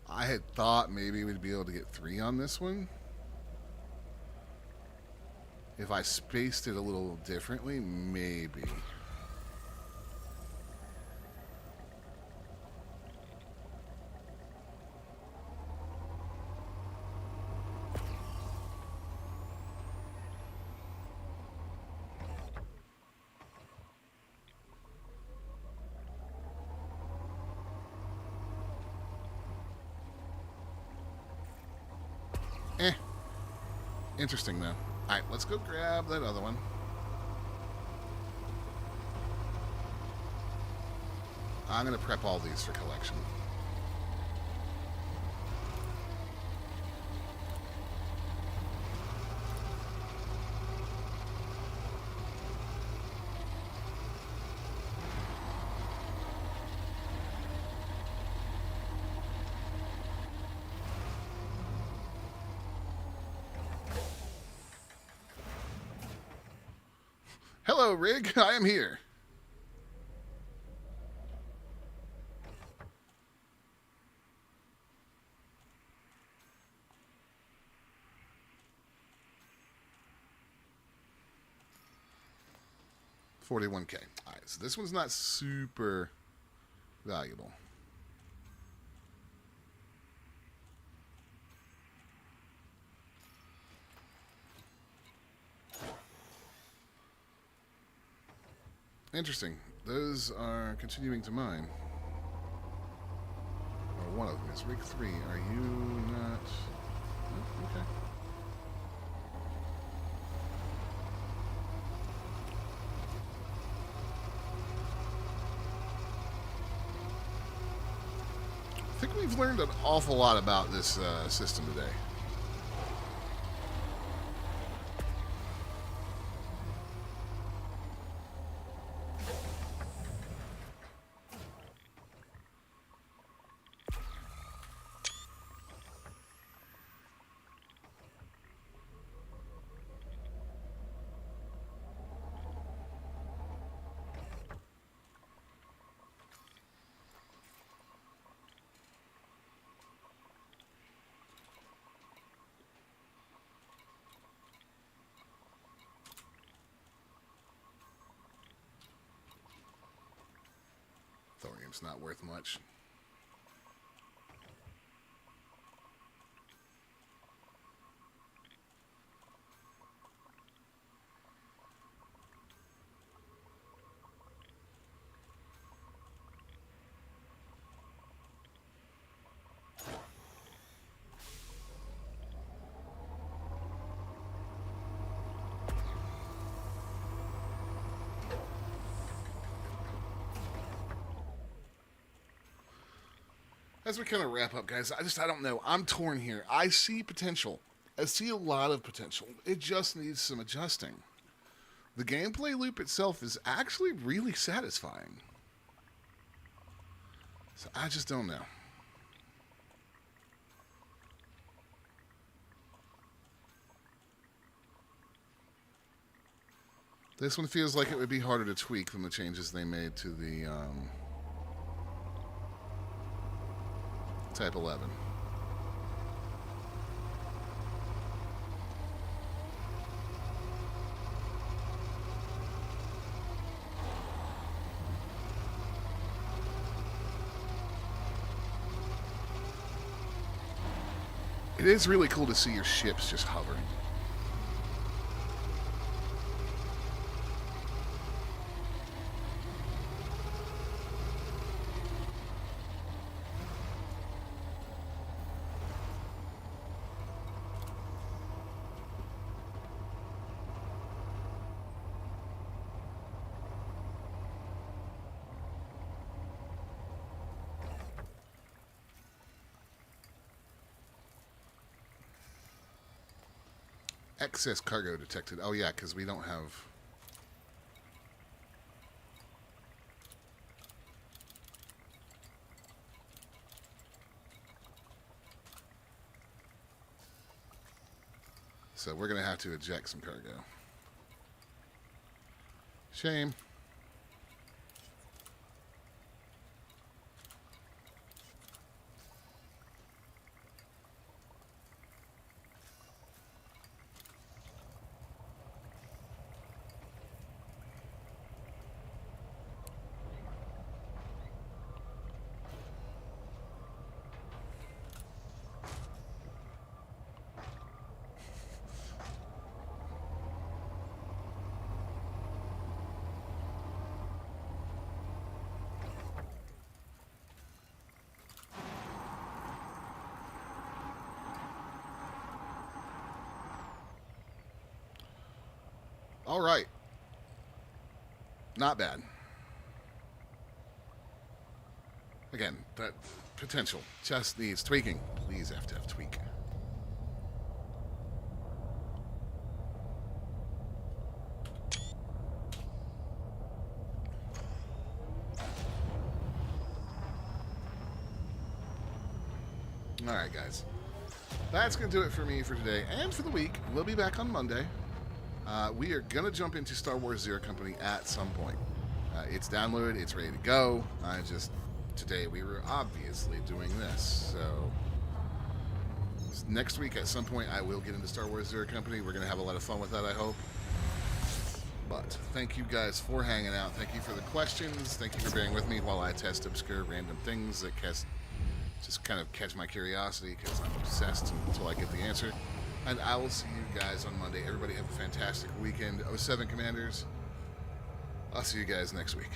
I had thought maybe we'd be able to get 3 on this one. If I spaced it a little differently, maybe. Interesting, though. All right, let's go grab that other one. I'm going to prep all these for collection. Hello, Rig. I am here. $41K. All right, so this one's not super valuable. Interesting. Those are continuing to mine. Or one of them is Rig 3. Are you not? Oh, okay. I think we we've learned an awful lot about this system today. Thorium's not worth much. As we kind of wrap up, guys, I don't know. I'm torn here. I see potential. I see a lot of potential. It just needs some adjusting. The gameplay loop itself is actually really satisfying. So I just don't know. This one feels like it would be harder to tweak than the changes they made to the Type 11. It is really cool to see your ships just hovering. Excess cargo detected. Oh yeah, because we don't have... So we're going to have to eject some cargo. Shame. All right. Not bad. Again, that potential just needs tweaking. Please, FTF, tweak. All right, guys. That's going to do it for me for today and for the week. We'll be back on Monday. We are going to jump into Star Wars Zero Company at some point. It's downloaded. It's ready to go. Today we were obviously doing this. So next week at some point I will get into Star Wars Zero Company. We're going to have a lot of fun with that, I hope. But thank you guys for hanging out. Thank you for the questions. Thank you for bearing with me while I test obscure random things that just kind of catch my curiosity because I'm obsessed until I get the answer. And I will see you guys on Monday. Everybody have a fantastic weekend. 07 Commanders. I'll see you guys next week.